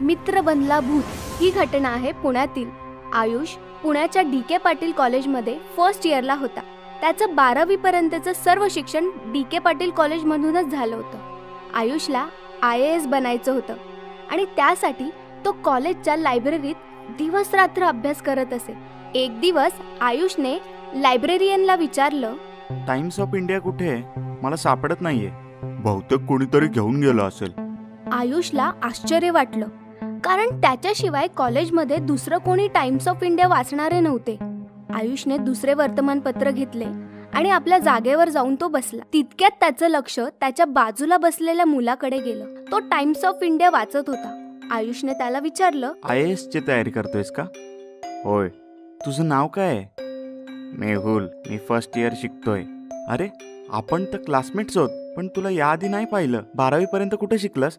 मित्र बनला भूत ही घटना आहे पुण्यातील. आयुष पुण्याच्या DK पाटील कॉलेजमध्ये फर्स्ट इयरला होता. त्याचं 12वी पर्यंतचं सर्व शिक्षण DK पाटील कॉलेजमधूनच झालं होतं. आयुषला IAS बनायचं होतं आणि त्यासाठी तो कॉलेजच्या लायब्ररीत दिवस रात्र अभ्यास करत असे. एक दिवस आयुषने लायब्रेरियनला विचारलं, टाइम्स ऑफ इंडिया कुठे आहे? मला सापडत नाहीये. बहुतेक कोणीतरी घेऊन गेलं असेल. आयुषला आश्चर्य वाटलं, कारण त्याच्याशिवाय कॉलेजमध्ये दुसरं कोणी टाइम्स ऑफ इंडिया वाचणारे नव्हते. आयुषने दुसरे वर्तमानपत्र घेतले आणि आपल्या जागेवर जाऊन तो बसला. तितक्यात त्याचं लक्ष त्याच्या बाजूला बसलेल्या मुलाकडे गेलं. तो टाइम्स ऑफ इंडिया वाचत होता. आयुषने त्याला विचारलं, IAS ची तयारी करतोयस का? होय. तुझं नाव काय आहे? मेहुल. मी फर्स्ट इयर शिकतोय. अरे, आपण तर क्लासमेट्स आहोत, पण तुला याआधी नाही पाहिलं. 12वी पर्यंत कुठे शिकलास?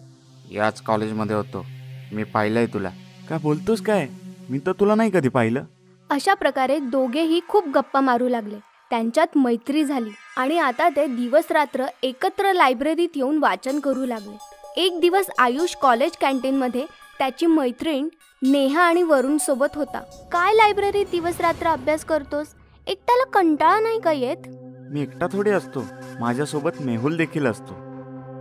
याच कॉलेजमध्ये होतो. मी पाहिलंय तुला. काय बोलतोस काय? मी तर तुला नाही कधी पाहिलं. अशा प्रकारे दोघेही खूप गप्पा मारू लागले. त्यांच्यात मैत्री झाली आणि आता ते दिवस रात्र एकत्र लायब्ररीत येऊन वाचन करू लागले. एक दिवस आयुष कॉलेज कॅन्टीनमध्ये त्याची मैत्रीण नेहा आणि वरुण सोबत होता. काय लायब्ररीत दिवस रात्र अभ्यास करतोस? एकट्याला कंटाळा नाही का येत? मी एकटा थोडी असतो. माझ्यासोबत मेहुल देखील असतो.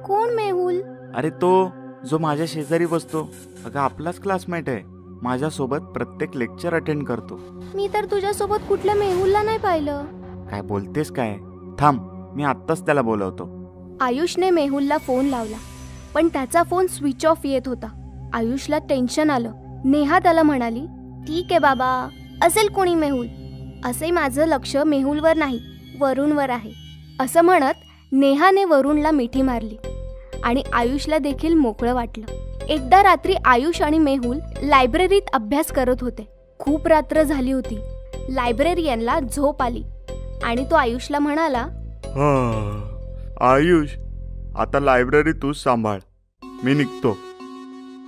कोण मेहुल? अरे, तो जो माझ्या शेजारी बसतो. अगं, आपलाच क्लासमेट आहे. माझ्यासोबत प्रत्येक लेक्चर अटेंड करतो. मी तर तुझ्यासोबत कुठल्या मेहुलला नाही पाहिलं. काय बोलतेस काय? थांब, मी आत्ताच त्याला बोलवतो. आयुषने मेहुलला फोन लावला, पण त्याचा फोन स्विच ऑफ येत होता. आयुषला टेन्शन आलं. नेहा त्याला म्हणाली, ठीक आहे बाबा, असेल कोणी मेहुल. असे माझं लक्ष मेहुलवर नाही, वरुणवर आहे. असं म्हणत नेहाने वरुणला मिठी मारली आणि आयुषला देखील मोकळं वाटलं. एकदा रात्री आयुष आणि मेहुल लायब्ररीत अभ्यास करत होते. खूप रात्र झाली होती. लायब्रेरियनला झोप आली आणि तो आयुषला म्हणाला, आयुष, आता लायब्ररी तूच सांभाळ. मी निघतो.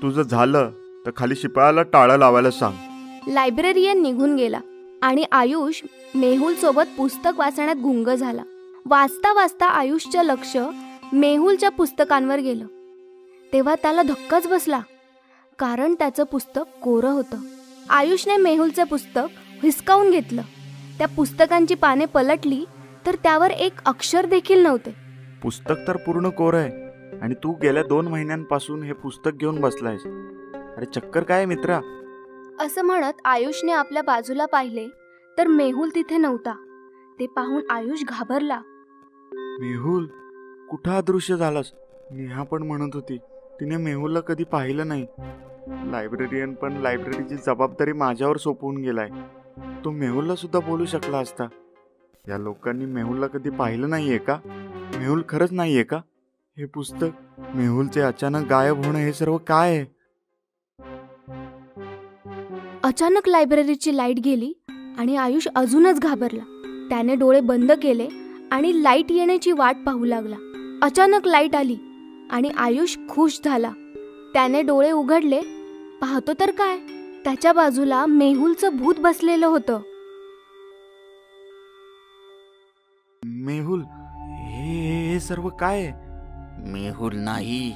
तुझं झालं तर खाली शिपायाला टाळं लावायला सांग. लायब्रेरियन निघून गेला आणि आयुष मेहुल सोबत पुस्तक वाचण्यात गुंग झाला. वाचता वाचता आयुषचं लक्ष मेहुलच्या पुस्तकांवर गेलं. तेव्हा त्याला धक्काच बसला, कारण त्याचं पुस्तक कोरं होतं. आयुषने मेहुलचं पुस्तक हिसकावून घेतलं. त्या पुस्तकांची पाने पलटली तर त्यावर एक अक्षर देखील नव्हते. पुस्तक तर पूर्ण कोरं आहे आणि तू गेल्या 2 महिन्यांपासून हे पुस्तक घेऊन बसलायस. अरे, चक्कर काय मित्रा? असं म्हणत आयुषने आपल्या बाजूला पाहिले तर मेहुल तिथे नव्हता. ते पाहून आयुष घाबरला. मेहुल, कुठं अदृश्य झालास? नेहा पण म्हणत होती तिने मेहुलला कधी पाहिलं नाही. लायब्ररियन पण लायब्ररीची जबाबदारी माझ्यावर सोपवून गेलाय. तो मेहुलला सुद्धा बोलू शकला असता. या लोकांनी मेहुलला कधी पाहिलं नाहीये का? मेहुल खरंच नाहीये का? हे पुस्तक, मेहुलचे अचानक गायब होणं, हे सर्व काय आहे? अचानक लायब्ररीची लाईट गेली आणि आयुष अजूनच घाबरला. त्याने डोळे बंद केले आणि लाईट येण्याची वाट पाहू लागला. अचानक लाईट आली आणि आयुष खुश झाला. त्याने डोळे उघडले. पाहतो तर काय, त्याच्या बाजूला मेहुलचं भूत बसलेलं होतं. मेहुल, हे सर्व काय आहे? मेहुल नाही,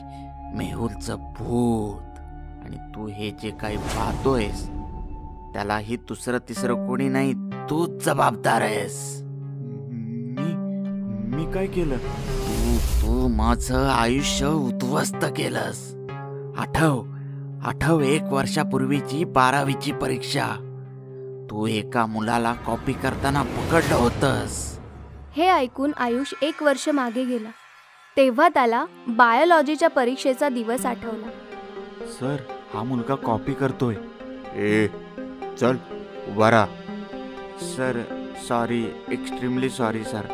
मेहुलचं भूत. आणि तू हे जे काही पाहतोयस त्याला ही दुसरं तिसरं कोणी नाही, तूच जबाबदार आहेस. मी काय केलं? तू माझं आयुष्य उद्ध्वस्त केलंस. आठव 1 वर्षापूर्वीची 12वीची परीक्षा. तू एका मुलाला कॉपी करताना पकडलं होतंस. हे ऐकून आयुष 1 वर्ष मागे गेला. तेव्हा त्याला बायोलॉजीच्या परीक्षेचा दिवस आठवला. सर, हा मुलगा कॉपी करतोय. ए, चल उभा राहा. Sir, sorry, extremely sorry sir.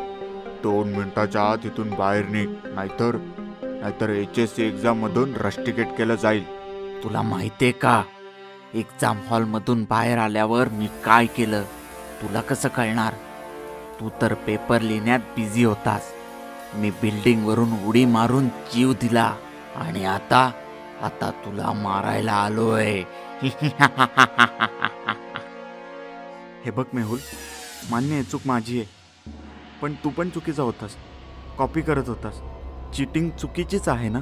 2 मिनिटाच्या आत इथून बाहेर निघ, नाहीतर HSC एक्झाम मधून रस्टिकेट केलं जाईल. तुला माहितीये का, एक्झाम हॉल मधून बाहेर आल्यावर मी काय केलं तुला कसं कळणार? तू तर पेपर लिहिण्यात बिझी होतास. मी बिल्डिंग वरून उडी मारून जीव दिला आणि आता तुला मारायला आलोय. हे बघ मेहुल, मान्य आहे चूक माझी आहे, पण तू पण चुकीचा होतास. कॉपी करत होतास. चिटिंग चुकीचीच आहे ना?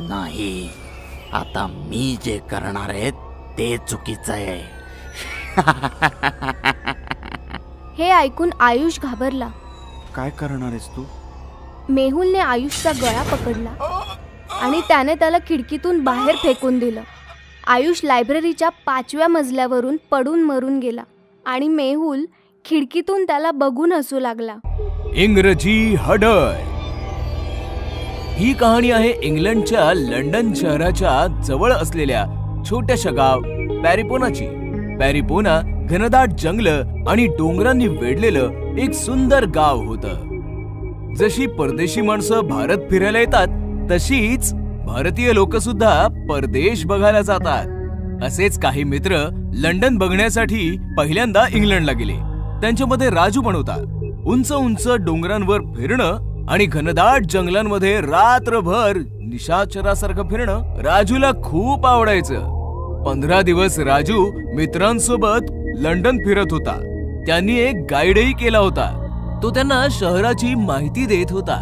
नाही, आता मी जे करणार आहे ते चुकीचं आहे. हे ऐकून आयुष घाबरला. काय करणार आहेस तू? मेहुलने आयुषचा गळा पकडला आणि त्याने त्याला खिडकीतून बाहेर फेकून दिलं. आयुष लायब्ररीच्या 5व्या मजल्यावरून पडून मरून गेला आणि मेहुल खिडकीतून त्याला बघून हसू लागला. इंग्रजी हडळ. ही कहाणी आहे इंग्लंडच्या लंडन शहराच्या जवळ असलेल्या छोट्याशा गाव पॅरिपोनाची. पॅरिपोना घनदाट जंगल आणि डोंगरांनी वेढलेलं एक सुंदर गाव होतं. जशी परदेशी माणसं भारत फिरायला येतात तशीच भारतीय लोक सुद्धा परदेश बघायला जातात. असेच काही मित्र लंडन बघण्यासाठी पहिल्यांदा इंग्लंडला गेले. त्यांच्यामध्ये राजू पण होता. उंच उंच डोंगरांवर फिरणं आणि घनदाट जंगलांमध्ये रात्रभर निशाचरासारखं फिरणं राजूला खूप आवडायचं. 15 दिवस राजू मित्रांसोबत लंडन फिरत होता. त्यांनी एक गाईडही केला होता. तो त्यांना शहराची माहिती देत होता.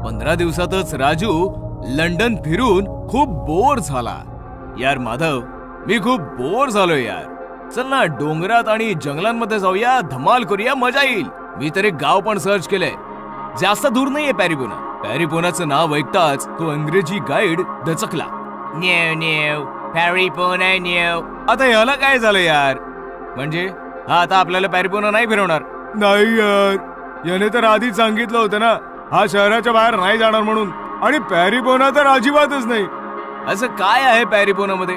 15 दिवसातच राजू लंडन फिरून खूप बोर झाला. यार माधव, मी खूप बोर झालोय यार. चल ना डोंगरात आणि जंगलांमध्ये जाऊया, धमाल करूया, मजा येईल. मी तर एक गाव पण सर्च केलंय. जास्त दूर नाहीये पॅरिपोना. पॅरिपोनाचं नाव ऐकताच तो इंग्रजी गाईड दचकला. न्यू न्यू पॅरिपोना न्यू. आता याला काय झालं यार? म्हणजे हा आता आपल्याला पॅरिपोना नाही फिरवणार? नाही यार, याने तर आधीच सांगितलं होतं ना हा शहराच्या बाहेर नाही जाणार म्हणून. आणि पॅरिपोना तर अजिबातच नाही. असं काय आहे पॅरिपोना मध्ये?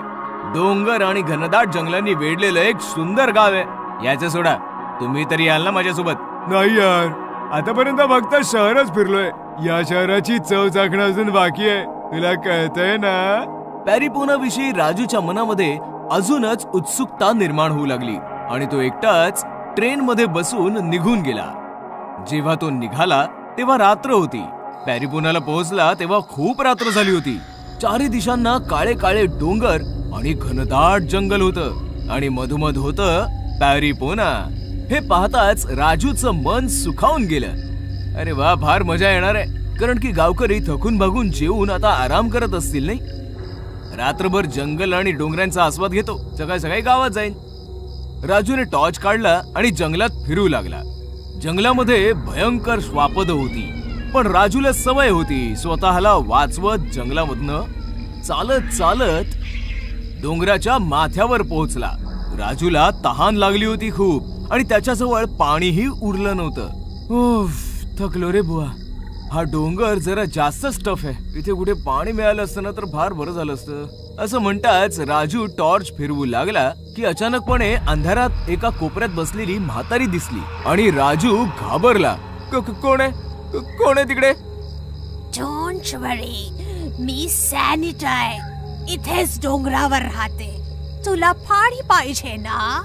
डोंगर आणि घनदाट जंगलांनी वेढलेलं एक सुंदर गाव आहे. याचं सोडा, तुम्ही तरी याल ना माझ्यासोबत? नाही यार, आतापर्यंत फक्त शहरच फिरलोय. या शहराची चव चाखणं अजून बाकी आहे. तुला कळतंय ना? पॅरिपोना विषयी राजूच्या मनामध्ये अजूनच उत्सुकता निर्माण होऊ लागली आणि तो एकटाच ट्रेन मध्ये बसून निघून गेला. जेव्हा तो निघाला तेव्हा रात्र होती. पॅरिपोनाला पोहोचला तेव्हा खूप रात्र झाली होती. चारी दिशांना काळे काळे डोंगर आणि घनदाट जंगल होतं आणि मधोमध होतं पॅरिपोना. हे पाहताच राजूचं मन सुखावून गेलं. अरे वा, फार मजा येणार आहे. कारण की गावकरी थकून भागून जेवून आता आराम करत असतील नाही. रात्रभर जंगल आणि डोंगरांचा आस्वाद घेतो, सकाळी सकाळी गावात जाईन. राजूने टॉर्च काढला आणि जंगलात फिरू लागला. जंगलामध्ये भयंकर श्वापद होती, पण राजूला सवय होती स्वतःला वाचवत जंगलामधनं चालत चालत डोंगराच्या माथ्यावर पोहोचला. राजूला तहान लागली होती खूप आणि त्याच्याजवळ पाणीही उरलं नव्हतं. उफ, थकलो रे बुवा. हा डोंगर जरा जास्तच टफ आहे. इथे कुठे पाणी मिळालं असतं ना तर फार बरं झालं असतं. असं म्हणताच राजू टॉर्च फिरवू लागला की अचानकपणे अंधारात एका कोपऱ्यात बसलेली म्हातारी दिसली आणि राजू घाबरला. कोण आहे? कोण आहे तिकडे? डोंट वरी, मी सॅनिटा आहे. इथेच डोंगरावर राहते. तुला पाणी पाहिजे ना?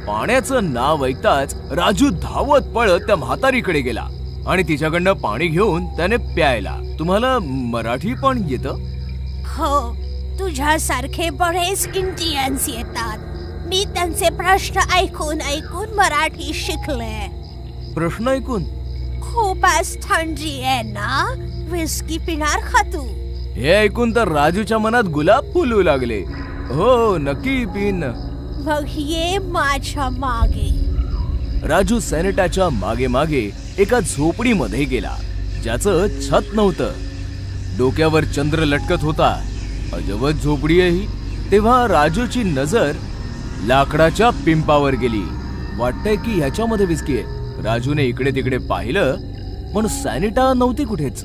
पाण्याचं नाव ऐकताच राजू धावत पळत त्या म्हातारीकडे गेला आणि तिच्याकडनं पाणी घेऊन त्याने प्यायला. तुम्हाला मराठी पण येतं? हो, तुझ्यासारखे बरेच इंडियन्स येतात. मी त्यांचे प्रश्न ऐकून ऐकून मराठी शिकले. प्रश्न ऐकून? खूपच थंडी आहे ना, विस्की पिणार का तू? हे ऐकून तर राजूच्या मनात गुलाब फुलू लागले. हो, नक्की पिन. मग ये माझ्या मागे. राजू सॅनिटाच्या मागे मागे एका झोपडीमध्ये गेला, ज्याचं छत नव्हतं. डोक्यावर चंद्र लटकत होता. अजबच झोपडी आहे ही. तेव्हा राजूची नजर लाकडाच्या पिंपावर गेली. वाटतंय की ह्याच्यामध्ये विस्की आहे. राजूने इकडे तिकडे पाहिलं पण सॅनिटा नव्हती कुठेच.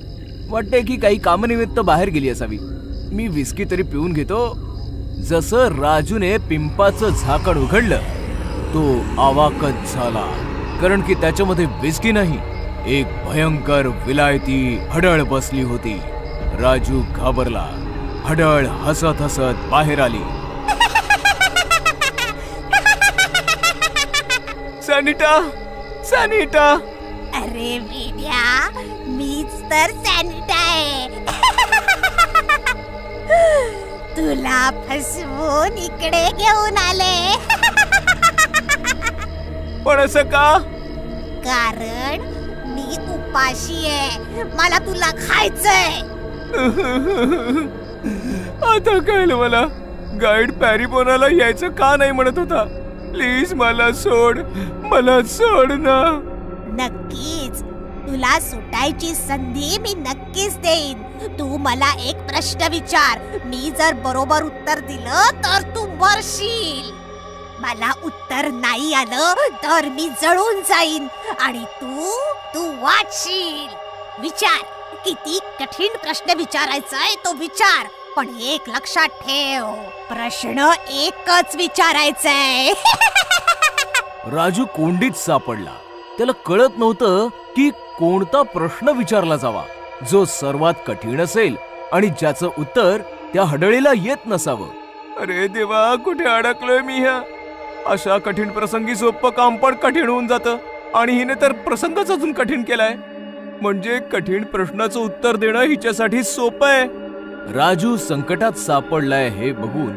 वाटतंय की काही कामानिमित्त बाहेर गेली असावी. मी विस्की तरी पिऊन घेतो. जसं राजूने पिंपाचं झाकण उघडलं तो अवाकच झाला, कारण की त्याच्यामध्ये विस्की नाही, एक भयंकर विलायती हडळ बसली होती. राजू घाबरला. हडळ हसत हसत बाहेर आली. सॅनिटा, सॅनिटा. अरे विद्या, मीच तर सॅनिटा आहे. तुला फसवून इकडे घेऊन आले. पण असं का? कारण मी मी उपाशी आहे, मला तुला खायचंय. आता कळलं मला, गाईड पॅरिपोनाला यायचं का नाही म्हणत होता. प्लीज मला सोड ना. नक्कीच, तुला सुटायची संधी मी नक्कीच देईन. तू मला एक प्रश्न विचार, मी जर बरोबर उत्तर दिलं तर तू मरशील. मला उत्तर नाही आलं तर मी जळून जाईन आणि तू वाचशील. विचार, किती कठीण प्रश्न विचारायचा आहे तो विचार, पण एक लक्षात ठेव, प्रश्न एकच विचारायचाय. राजू कोंडीत सापडला. त्याला कळत नव्हतं की कोणता प्रश्न विचारला जावा जो सर्वात कठीण असेल आणि ज्याचं उत्तर त्या हडळीला येत नसावं. अरे देवा, कुठे अडकलोय मी ह्या. अशा कठीण प्रसंगी सोपं काम पण कठीण होऊन जातं आणि हिने तर प्रसंगच अजून कठीण केलाय. म्हणजे कठीण प्रश्नाचं उत्तर देणं हिच्यासाठी सोपं आहे. राजू संकटात सापडलाय हे बघून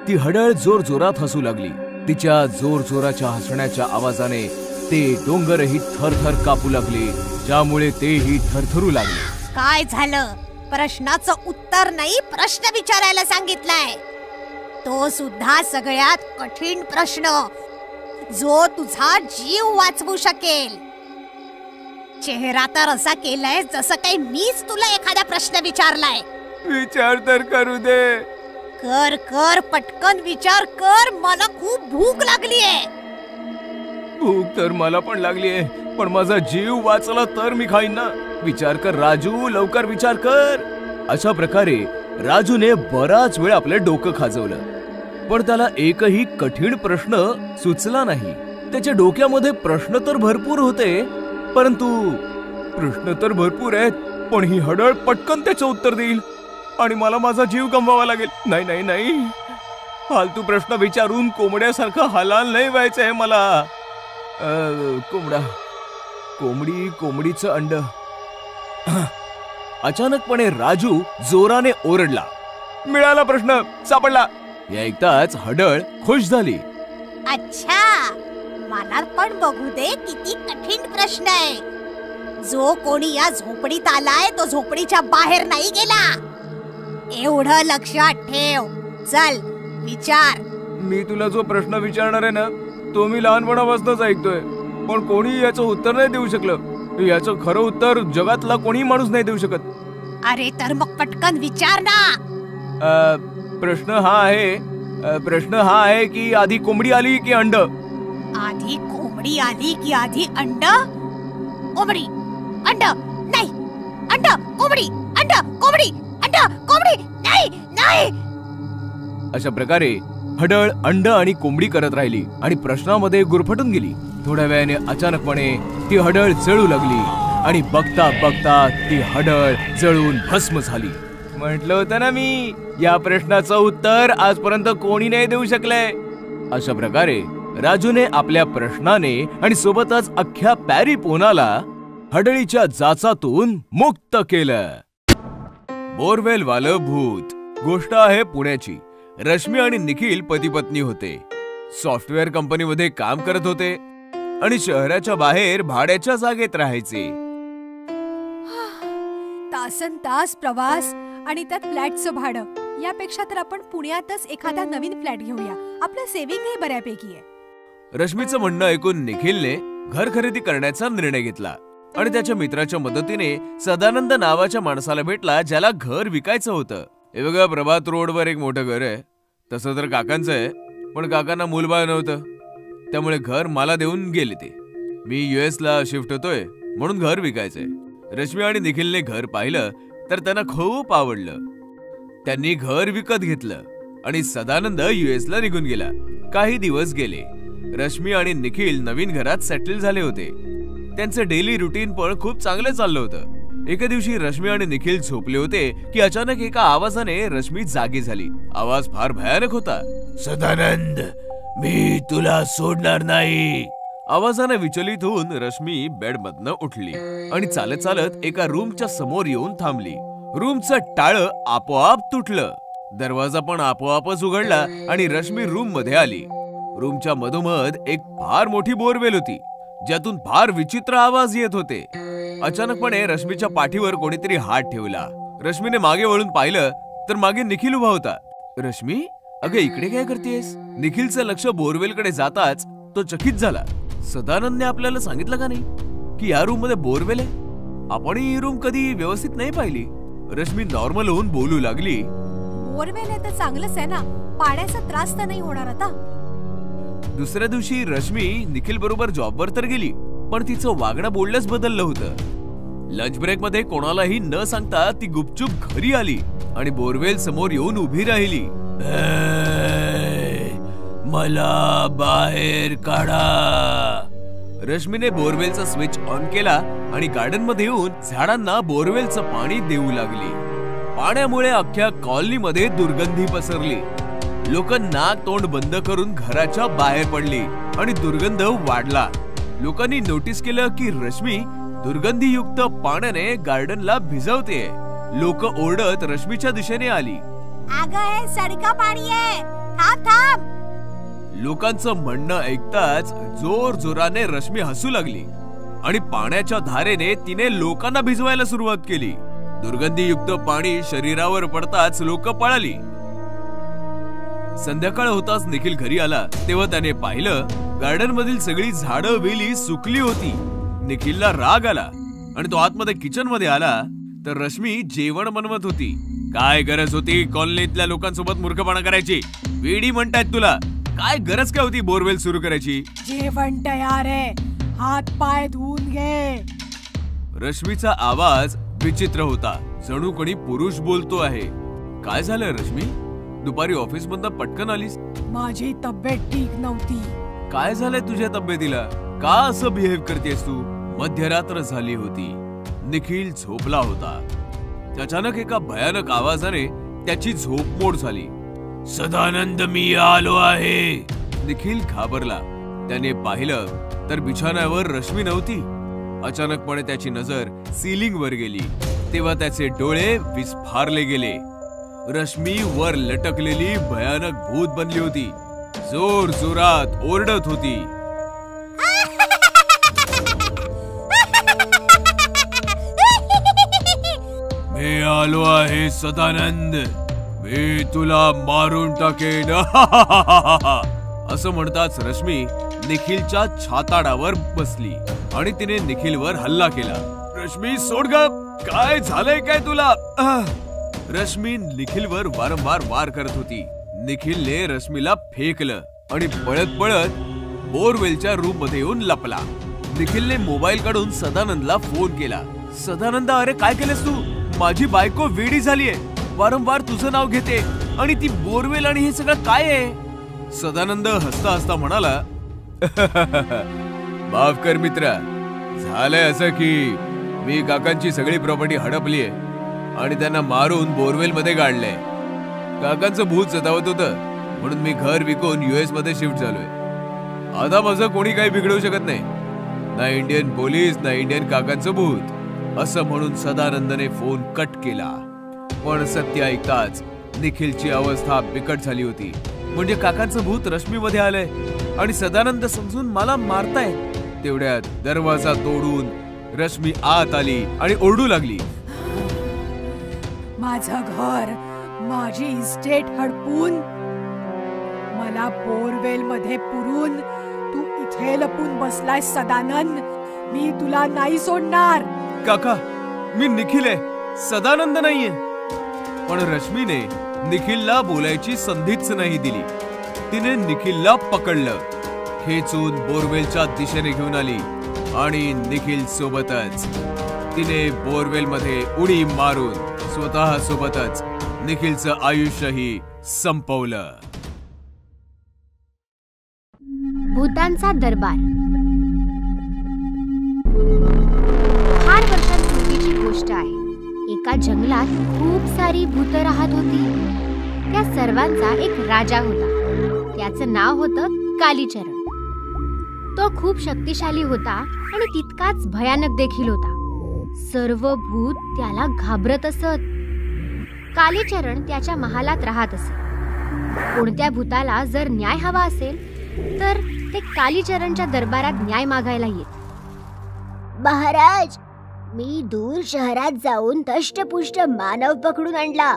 ती हडळ जोर जोरात हसू लागली. तिच्या जोर जोराच्या हसण्याच्या आवाजाने ते डोंगरही थरथर कापू लागले, ज्यामुळे तेही थरथरू लागले. काय झालं? प्रश्नाचं उत्तर नाही, प्रश्न विचारायला सांगितलाय. तो सुद्धा सगळ्यात कठीण प्रश्न, जो तुझा जीव वाचवू शकेल. चेहरा तर असा केलाय जसं काही मीच तुला एखादा प्रश्न विचारलाय. विचार तर करू दे. कर पटकन विचार कर, मला खूप भूक लागलीये. भूक तर मला पण लागलीये, पण माझा जीव वाचला तर मी खाईन ना. विचार कर राजू, लवकर विचार कर. अशा प्रकारे राजूने बराच वेळ आपलं डोकं खाजवलं, पण त्याला एकही कठीण प्रश्न सुचला नाही. त्याच्या डोक्यामध्ये प्रश्न तर भरपूर होते, परंतु प्रश्न तर भरपूर आहेत, पण ही हडळ पटकन त्याचं उत्तर देईल आणि मला माझा जीव गमवावा लागेल. नाही नाही नाही, फालतू प्रश्न विचारून कोंबड्यासारखं हलाल नाही व्हायचं आहे मला. कोंबडीचं अंड. अचानकपणे राजू जोराने ओरडला. मिळाला, प्रश्न सापडला. हे ऐकताच हडळ खुश झाली. अच्छा, मला पण बघू दे किती कठीण प्रश्न आहे. जो कोणी या झोपडीत आलाय तो झोपडीच्या बाहेर नाही गेला, एवढं लक्षात ठेव. चल विचार. मी तुला जो प्रश्न विचारणार आहे ना, तो मी लहानपणापासूनच ऐकतोय, पण कोणी याचं उत्तर नाही देऊ शकलं. याचं खरं उत्तर जगातला कोणी माणूस नाही देऊ शकत. अरे तर मग पटकन विचार ना. प्रश्न हा आहे की आधी कोंबडी आली की अंड? आधी कोंबडी आली की आधी अंड? कोंबडी, अंड, नाही, अंड, कोंबडी, अंड, कोंबडी, अंड, कोंबडी, नाही, नाही. अशा प्रकारे हडळ अंड आणि कोंबडी करत राहिली आणि प्रश्नामध्ये गुरफटून गेली. थोड्या वेळाने अचानकपणे ती हडळ जळू लागली आणि बघता बघता ती हडळ जळून भस्म झाली. म्हटलं होतं ना मी, या प्रश्नाचं उत्तर आजपर्यंत कोणी नाही देऊ शकलंय. अशा प्रकारे राजूने आपल्या प्रश्नाने आणि सोबतच अख्ख्या पॅरिपोनाला हडळीच्या जाचातून मुक्त केलं. बोरवेल वालं भूत. गोष्ट आहे पुण्याची. रश्मी आणि निखिल पती पत्नी होते. सॉफ्टवेअर कंपनीमध्ये काम करत होते आणि शहराच्या बाहेर भाड्याच्या जागेत राहायचे. तासनतास प्रवास आणि त्यात फ्लॅटचं भाडं, यापेक्षा तर आपण पुण्यातच एखादा नवीन फ्लॅट घेऊया. आपलं सेव्हिंगही बऱ्यापैकी आहे. रश्मीचं म्हणणं ऐकून निखिलने घर खरेदी करण्याचा निर्णय घेतला आणि त्याच्या मित्राच्या मदतीने सदानंद नावाच्या माणसाला भेटला, ज्याला घर विकायचं होतं. हे बघा, प्रभात रोडवर एक मोठं घर आहे. तसं तर काकांचं आहे, पण काकांना मूलबाळ नव्हतं, त्यामुळे घर मला देऊन गेले ते. मी US ला शिफ्ट होतोय म्हणून घर विकायचंय. रश्मी आणि निखिलने घर पाहिलं तर त्यांना खूप आवडलं. त्यांनी घर विकत घेतलं आणि सदानंद US ला निघून गेला. काही दिवस गेले. रश्मी आणि निखिल नवीन घरात सेटल झाले होते. त्यांचं डेली रुटीन पण खूप चांगलं चाललं होतं. एके दिवशी रश्मी आणि निखिल झोपले होते की अचानक एका आवाजाने रश्मी जागी झाली. आवाज फार भयानक होता. सदानंद, मी तुला सोडणार नाही. आवाजाने विचलित होऊन रश्मी बेडमधनं उठली आणि चालत चालत एका रूमच्या समोर येऊन थांबली. रूमचं टाळं आपोआप तुटलं. दरवाजा पण आपोआपच उघडला आणि रश्मी रूम मध्ये आली. रूमच्या मधोमध एक फार मोठी बोरवेल होती, ज्यातून फार विचित्र आवाज येत होते. अचानकपणे रश्मीच्या पाठीवर कोणीतरी हात ठेवला. रश्मीने मागे वळून पाहिलं तर मागे निखिल उभा होता. रश्मी, अगं इकडे काय करतेस? निखिलचं लक्ष बोरवेलकडे जाताच तो चकित झाला. सदानंदने आपल्याला सांगितलं का नाही की या रूम मध्ये बोरवेल आहे? आपण ही रूम कधी व्यवस्थित नाही पाहिली. रश्मी नॉर्मल होऊन बोलू लागली. बोरवेल आहे तर चांगलंच आहे ना, पाण्याचा त्रास तर नाही होणार आता. दुसऱ्या दिवशी रश्मी निखिल बरोबर जॉबवर तर गेली, पण तिचं वागणं बोलणंच बदललं होतं. लंच ब्रेक मध्ये कोणालाही न सांगता ती गुपचूप घरी आली आणि बोरवेल समोर येऊन उभी राहिली. मला बाहेर काढा. रश्मीने बोरवेलचा स्विच ऑन केला आणि गार्डन मध्ये येऊन झाडांना बोरवेलचं पाणी देऊ लागली. पाण्यामुळे अख्ख्या कॉलनीमध्ये दुर्गंधी पसरली. लोक नाक तोंड बंद करून घराच्या बाहेर पडली आणि दुर्गंध वाढला. लोकांनी नोटीस केलं की रश्मी दुर्गंधीयुक्त पाण्याने गार्डनला भिजवते. लोक ओरडत रश्मीच्या दिशेने आली. अगं हे सडका पाणी आहे, थांब थांब. लोकांचं म्हणणं ऐकताच जोर जोराने रश्मी हसू लागली आणि पाण्याच्या धारेने तिने लोकांना भिजवायला सुरुवात केली. दुर्गंधीयुक्त पाणी शरीरावर पडताच लोक पळाली. संध्याकाळ होताच निखिल घरी आला तेव्हा त्याने पाहिलं गार्डन मधील सगळी झाडं वेली सुकली होती. निखिलला राग आला आणि तो आतमध्ये किचन मध्ये आला तर रश्मी जेवण बनवत होती. काय गरज होती कॉलनीतल्या लोकांसोबत मूर्खपणा करायची? वेडी म्हणतायत तुला. काय गरज काय होती बोरवेल सुरू करायची? जेवण तयार आहे, हात पाय धुवून घे. रश्मीचा आवाज विचित्र होता, जणू कोणी पुरुष बोलतो आहे. काय झालं रश्मी? दुपारी ऑफिस मधनं पटकन आलीस? माझी तब्येत ठीक नव्हती. काय झालंय तुझ्या तब्येतीला? का असं बिहेव करतेस तू? मध्यरात्र झाली होती. निखिल झोपला होता. अचानक एका भयानक आवाजाने त्याची झोप मोड झाली. सदानंद, मी आलो आहे. निखिल घाबरला. त्याने पाहिलं तर बिछाण्यावर रश्मी नव्हती. अचानकपणे त्याची नजर सीलिंग वर गेली तेव्हा त्याचे डोळे विस्फारले गेले. रश्मी वर लटकलेली भयानक भूत बनली होती. जोर जोरात ओरडत होती. मी आलो आहे सदानंद, मी तुला मारून टाकेन. असं म्हणताच रश्मी निखिलच्या छाताडावर बसली आणि तिने निखिलवर हल्ला केला. रश्मी सोड ग, काय झालंय काय तुला? रश्मी निखिलवर वारंवार वार करत होती. निखिलने रश्मीला फेकलं आणि पळत पळत बोरवेलच्या रूम मध्ये येऊन लपला. निखिलने मोबाईल काढून सदानंदला फोन केला. सदानंद, अरे काय केलंस तू? माझी बायको वेडी झालीये, वारंवार तुझं नाव घेते आणि ती बोरवेल आणि हे सगळं काय आहे? सदानंद हसता हसता म्हणाला, माफ कर मित्रा, झालंय असं की मी काकांची सगळी प्रॉपर्टी हडपलीये आणि त्यांना मारून बोरवेल मध्ये काढलंय. काकांचं भूत सतावत होतं म्हणून मी घर विकून US मध्ये शिफ्ट झालोय. आता माझं कोणी काही बिघडवू शकत नाही, ना इंडियन पोलीस ना इंडियन काकांचं भूत. असं म्हणून सदानंदने फोन कट केला. पण सत्य ऐकताच निखिलची अवस्था बिकट झाली होती. म्हणजे काकांचं भूत रश्मी मध्ये आलंय आणि सदानंद समजून मला मारताय. तेवढ्यात दरवाजा तोडून रश्मी आत आली आणि ओरडू लागली, माझं घर, माझी इस्टेट हडपून, मला बोरवेल मध्ये पुरून तू इथे लपून बसलाय सदानंद. मी तुला नाही सोडणार. काका, मी निखिल आहे, सदानंद नाहीये. पण रश्मीने निखिलला बोलायची संधीच नाही दिली. तिने निखिलला पकडलं, खेचून बोरवेलच्या दिशेने घेऊन आली आणि निखिल सोबतच तिने बोरवेल मध्ये उडी मारून स्वतः सोबतच निखिलचं आयुष्यही संपवलं. भूतांचा दरबार. फार वर्षांपूर्वीची गोष्ट आहे. एका जंगलात खूप सारी भूतं राहत होती. त्या सर्वांचा एक राजा होता. त्याचं नाव होतं कालीचरण. तो खूप शक्तिशाली होता आणि तितकाच भयानक देखील होता. सर्व भूत त्याला घाबरत असत. कालीचरण त्याच्या महालात राहत असे. कोणत्या भूताला जर न्याय हवा असेल तर ते कालीचरणच्या दरबारात न्याय मागायला येत. महाराज, मी दूर शहरात जाऊन धष्टपुष्ट मानव पकडून आणला,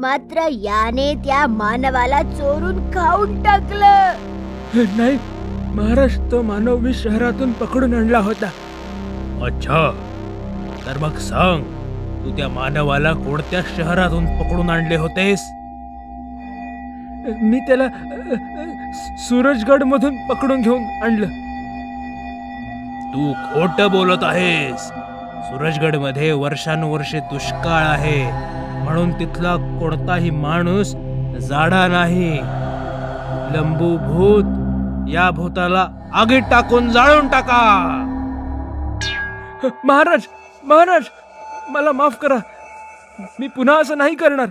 मात्र याने त्या मानवाला चोरून खाऊन टाकलं. नाही महाराज, तो मानव मी शहरातून पकडून आणला होता. अच्छा, तर मग सांग, तू त्या मानवाला कोणत्या शहरातून पकडून आणले होतेस? मी त्याला सूरजगड मधून पकडून घेऊन आणलं. तू खोट बोलत आहेस. सूरजगड मध्ये वर्षानुवर्षे दुष्काळ आहे, म्हणून तिथला कोणताही माणूस जाडा नाही. लंबू भूत, या भूताला आगीत टाकून जाळून टाका. महाराज, महाराज, मला माफ करा. मी पुन्हा असं नाही करणार.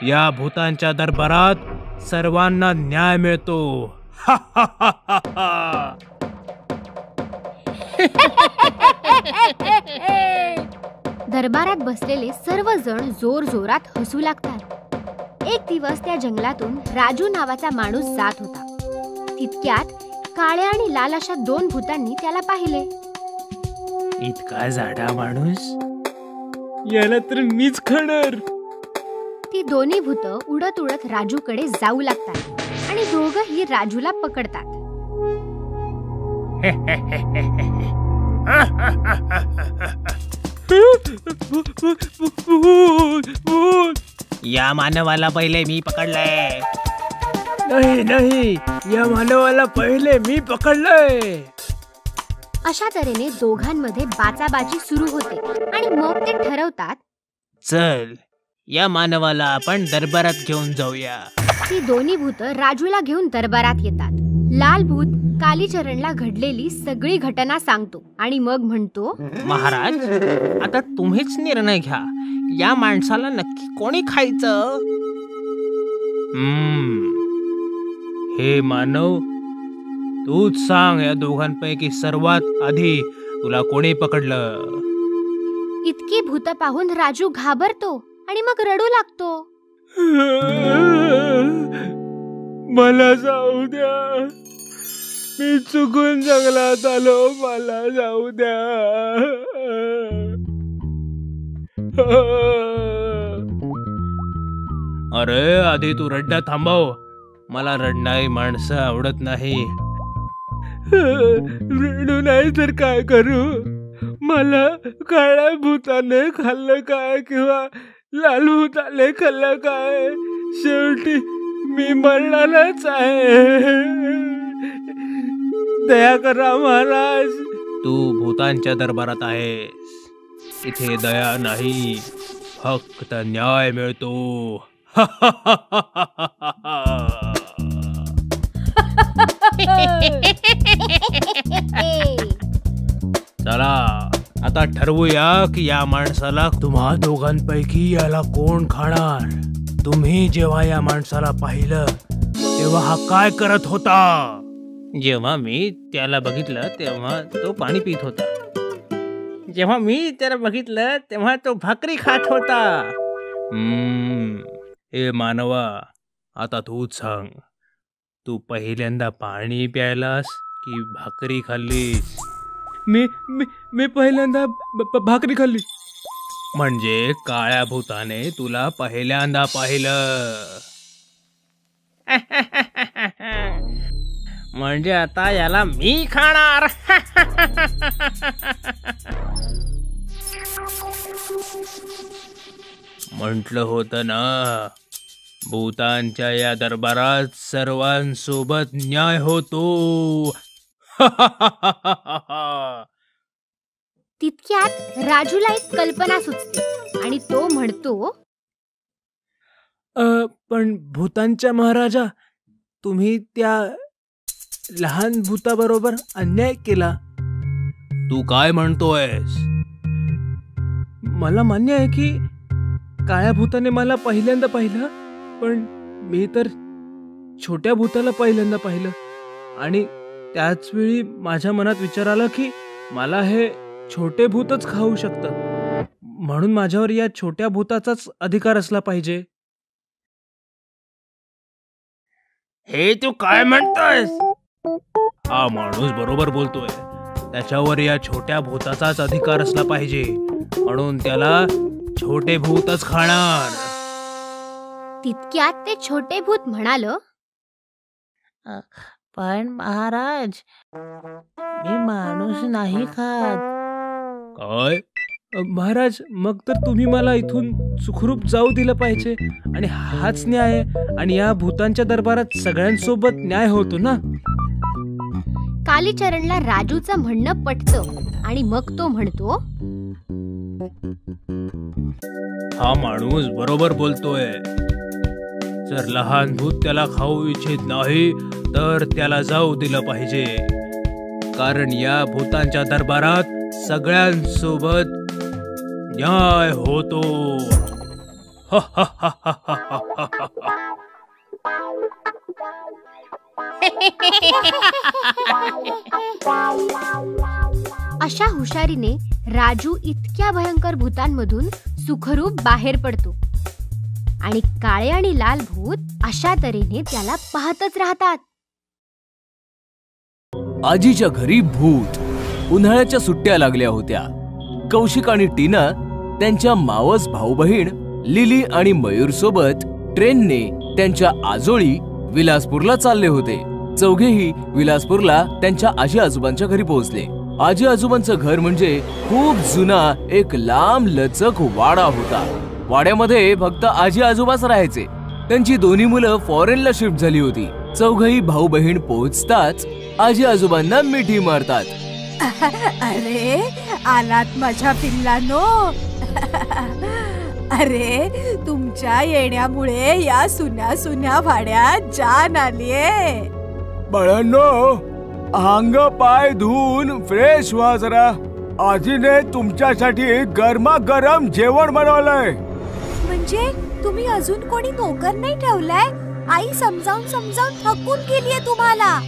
या भूतांच्या दरबारात सर्वांना न्याय मिळतो. दरबारात बसलेले सर्वजण जोर जोरात हसू लागतात. एक दिवस त्या जंगलातून राजू नावाचा माणूस जात होता. तितक्यात काळ्या आणि लाल अशा दोन भूतांनी त्याला पाहिले. इतका जाडा माणूस, याला तर मीच खाणार. ती दोन्ही भूत उडत उडत राजूकडे जाऊ लागतात आणि दोघंही राजूला पकडतात. या मानवाला पहिले मी पकडलंय. नाही नाही, या मानवाला पहिले मी पकडलंय. अशा तऱ्हेने दोघांमध्ये बाचाबाची सुरू होते आणि मग ते ठरवतात, चल या मानवाला आपण दरबारात घेऊन जाऊया. ती दोन्ही भूत राजूला घेऊन दरबारात येतात. लाल भूत कालीचरणला घडलेली सगळी घटना सांगतो आणि मग म्हणतो, महाराज, आता तुम्हीच निर्णय घ्या. या माणसाला नक्की कोणी खायचं? हे मानव, तूच सांग, या दोघांपैकी सर्वात आधी तुला कोणी पकडलं? इतकी भूत पाहून राजू घाबरतो आणि मग रडू लागतो. मला जाऊ द्या, मी चुकून जंगलात आलो, मला जाऊ द्या. अरे आधी तू रडणं थांबव. मला रडणारी माणसं आवडत नाही. रडू नाही तर काय करू? मला काळ्या भूताने खाल्लं काय किंवा लाल भूताने खाल्लं काय? शेवटी मी मरणारच आहे. दया करा महाराज. तू भूतांच्या दरबारात आहेस. इथे दया नाही, फक्त न्याय मिळतो. चला आता ठरवूया की या माणसाला तुम्हा दोघांपैकी याला कोण खाणार. तुम्ही जेव्हा या माणसाला पाहिलं तेव्हा हा काय करत होता? जेव्हा मी त्याला बघितलं तेव्हा तो पाणी पित होता. जेव्हा मी त्याला बघितलं तेव्हा तो भाकरी खात होता. ए मानवा, आता तूच सांग, तू पहिल्यांदा पाणी प्यायलास की भाकरी खाल्लीस? मी पहिल्यांदा भाकरी खाल्ली. म्हणजे काळ्या भूताने तुला पहिल्यांदा पाहिलं. म्हणजे आता याला मी खाणार. म्हटलं होतं ना, भूतांच्या या दरबारात सर्वांसोबत न्याय होतो. तितक्यात राजूला एक कल्पना सुचते आणि तो म्हणतो, पण भूतांच्या महाराजा, तुम्ही त्या लहान भूताबरोबर अन्याय केला. तू काय म्हणतोयस? मला मान्य आहे की काळ्या भूताने मला पहिल्यांदा पाहिलं, पण मी तर छोट्या भूताला पहिल्यांदा पाहिलं. आणि त्याच वेळी माझ्या मनात विचार आला की मला हे छोटे भूतच खाऊ शकतं, म्हणून माझ्यावर या छोट्या भूताचाच अधिकार असला पाहिजे. हे तू काय म्हणतोयस? हा माणूस बरोबर बोलतोय. त्याच्यावर या छोट्या भूताचाच अधिकार असला पाहिजे, म्हणून त्याला छोटे भूतच खाणार. तितक्यात ते छोटे भूत म्हणालं, पण महाराज, मी माणूस नाही खात. काय महाराज, मग तर तुम्ही मला इथून सुखरूप जाऊ दिलं पाहिजे, आणि हाच न्याय आहे, आणि या भूतांच्या दरबारात सगळ्यांसोबत न्याय होतो ना. कालीचरणला राजूचं म्हणणं पटतं आणि मग तो म्हणतो, हा माणूस बरोबर बोलतोय. जर लहान भूत त्याला खाऊ इच्छित नाही तर त्याला जाऊ दिलं पाहिजे, कारण या भूतांच्या दरबारात सगळ्यांसोबत न्याय होतो. अशा हुशारीने राजू इतक्या भयंकर भूतांमधून सुखरूप बाहेर पडतो आणि काळे आणि लाल भूत अशा तऱ्हेने त्याला पाहतच राहतात. आजीच्या घरी भूत. उन्हाळ्याच्या सुट्ट्या लागल्या होत्या. कौशिक आणि टीना त्यांच्या मावस भाऊ बहीण लिली आणि मयूर सोबत ट्रेनने त्यांच्या आजोळी विलासपूरला चालले होते. चौघेही विलासपूरला त्यांच्या आजी आजोबांच्या घरी पोहोचले. आजी आजोबांचं घर म्हणजे खूप जुना एक लांब लचक वाडा होता. वाड्यामध्ये फक्त आजी आजोबाच राहायचे. त्यांची दोन्ही मुलं फॉरेनला शिफ्ट झाली होती. चौघही भाऊ बहीण पोहोचताच आजी आजोबांना मिठी मारतात. अरे आलात माझ्या पिल्लांनो. अरे तुमच्या येण्यामुळे या सुन्या सुन्या भाड्यात जान आलीये. बाळांनो, अंग पाय धुवून फ्रेश व्हा जरा. आजीने तुमच्यासाठी गरमागरम जेवण बनवलंय. म्हणजे तुम्ही अजून कोणी नोकर नाही ठेवलाय? आई समजावून समजावून थकून गेलीये तुम्हाला.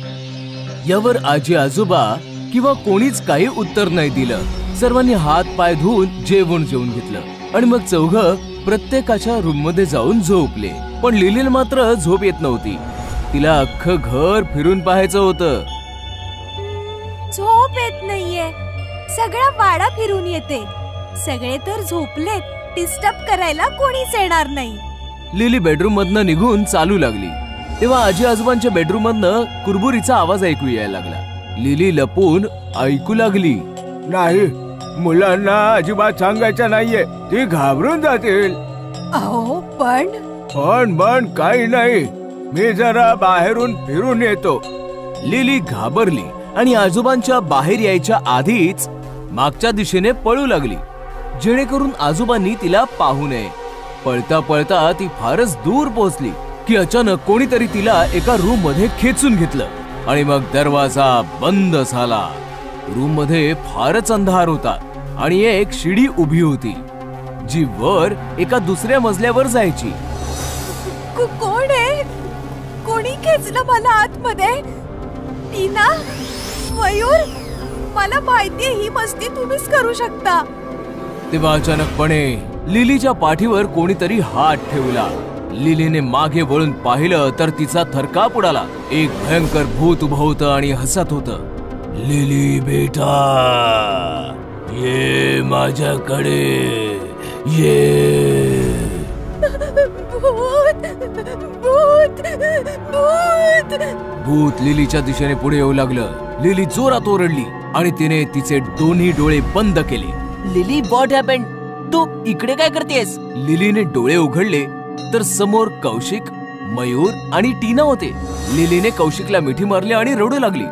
यावर आजी आजोबा किंवा कोणीच काही उत्तर नाही दिलं. सर्वांनी हात पाय धुवून जेवण जेवून घेतलं आणि मग चौघं प्रत्येकाच्या रूम मध्ये जाऊन झोपले. पण लिलीला मात्र झोप येत नव्हती. तिला अख्खं घर फिरून पाहायचं होतं. झोप येत नाहीये. सगळा वाडा फिरून येते. सगळे तर झोपलेत. डिस्टर्ब करायला कोणीच येणार नाही. लिली बेडरूम मधनं निघून चालू लागली. तेव्हा आजी आजोबांच्या बेडरूम मधनं कुरबुरीचा आवाज ऐकू यायला लागला. लिली लपून ऐकू लागली. नाही, मुलांना अजिबात सांगायचं नाहीये, ती घाबरून जातील. अहो पण पण काही नाही, मी जरा बाहेरून फिरून येतो. लिली घाबरली आणि आजोबांच्या बाहेर यायच्या आधीच मागच्या दिशेने पळू लागली, जेणेकरून आजोबांनी तिला पाहू नये. पळता पळता ती फारच दूर पोहोचली की अचानक कोणीतरी तिला एका रूम मध्ये खेचून घेतलं आणि मग दरवाजा बंद झाला. रूम मध्ये फारच अंधार होता आणि एक शिडी उभी होती जी वर एका दुसऱ्या मजल्यावर जायची. कोण आहे? कोणी खेचलं मला आतमध्ये? टीना, मयूर, मला माहितीये ही मस्ती तुम्हीच करू शकता. तेव्हा अचानकपणे लिलीच्या पाठीवर कोणीतरी हात ठेवला. लिलीने मागे वळून पाहिलं तर तिचा थरकाप उडाला. एक भयंकर भूत उभं होतं आणि हसत होतं. लिली बेटा, ये माझ्याकडे ये. भूत भूत भूत. भूत लिलीच्या दिशेने पुढे येऊ लागलं. लिली जोरात ओरडली आणि तिने तिचे दोन्ही डोळे बंद केले. Lily, what happened? तू इकडे काय करतेस? लिलीने डोळे उघडले तर समोर कौशिक, मयूर आणि टीना होते. लिलीने कौशिकला मिठी मारली आणि रडू लागली.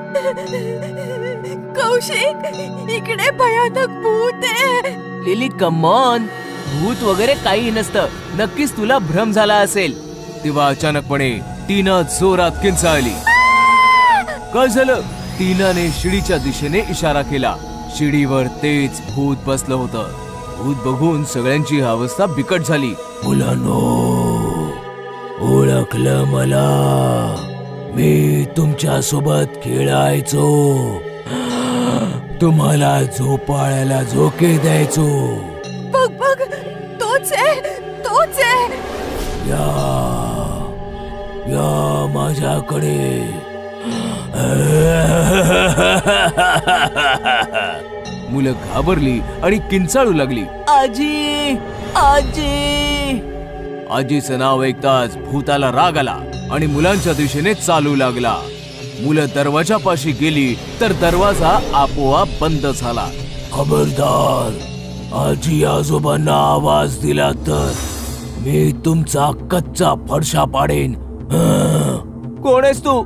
कौशिक, इकडे भयानक भूत आहे. लिली, कम ऑन, भूत वगैरे काही नसतं. नक्कीच तुला भ्रम झाला असेल. तेव्हा अचानकपणे टीना जोरात किंचाळली. काय झालं? टीनाने शिडीच्या दिशेने इशारा केला. शिडीवर तेच भूत बसलं होतं. भूत बघून सगळ्यांची अवस्था बिकट झाली. मुलांनो, ओळखलं मला? मी तुमच्या सोबत खेळायचो, तुम्हाला झोपाळ्याला झोके द्यायचो. बघ बघ, तोच आहे, तोच आहे. या माझ्याकडे, मुलं घाबरली आणि किंचाळू लागली, आजी आजी. आजीचं नाव ऐकताच भूताला राग आला आणि मुलांच्या दिशेने चालू लागला. मुलं दरवाजापाशी गेली तर दरवाजा आपोआप बंद झाला. खबरदार, आजी आजोबांना आवाज दिला तर मी तुमचा कच्चा फडशा पाडेन. कोण आहेस तू?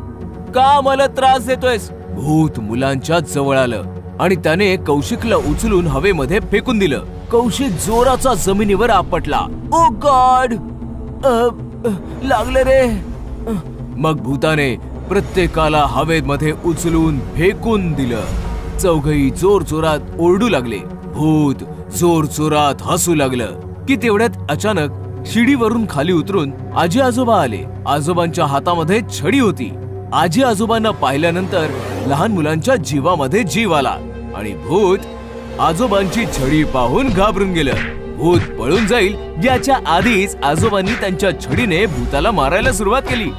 का मला त्रास देतोयस? भूत मुलांच्या जवळ आलं आणि त्याने कौशिकला उचलून हवेमध्ये फेकून दिलं. कौशिक जोराचा जमिनीवर आपटला. ओ गॉड, लागलं रे. मग भूताने प्रत्येकाला हवेमध्ये उचलून फेकून दिलं. चौघही जोर जोरात ओरडू लागले. भूत जोर जोरात हसू लागलं की तेवढ्यात अचानक शिडीवरून खाली उतरून आजी आजोबा आले. आजोबांच्या हातामध्ये छडी होती. आजी आजोबांना पाहिल्यानंतर लहान मुलांच्या जीवामध्ये जीव आला आणि भूत आजोबांची छडी पाहून घाबरून गेलं. भूत पळून जाईल याच्या आधीच आजोबांनी त्यांच्या छडीने भूताला मारायला सुरुवात केली.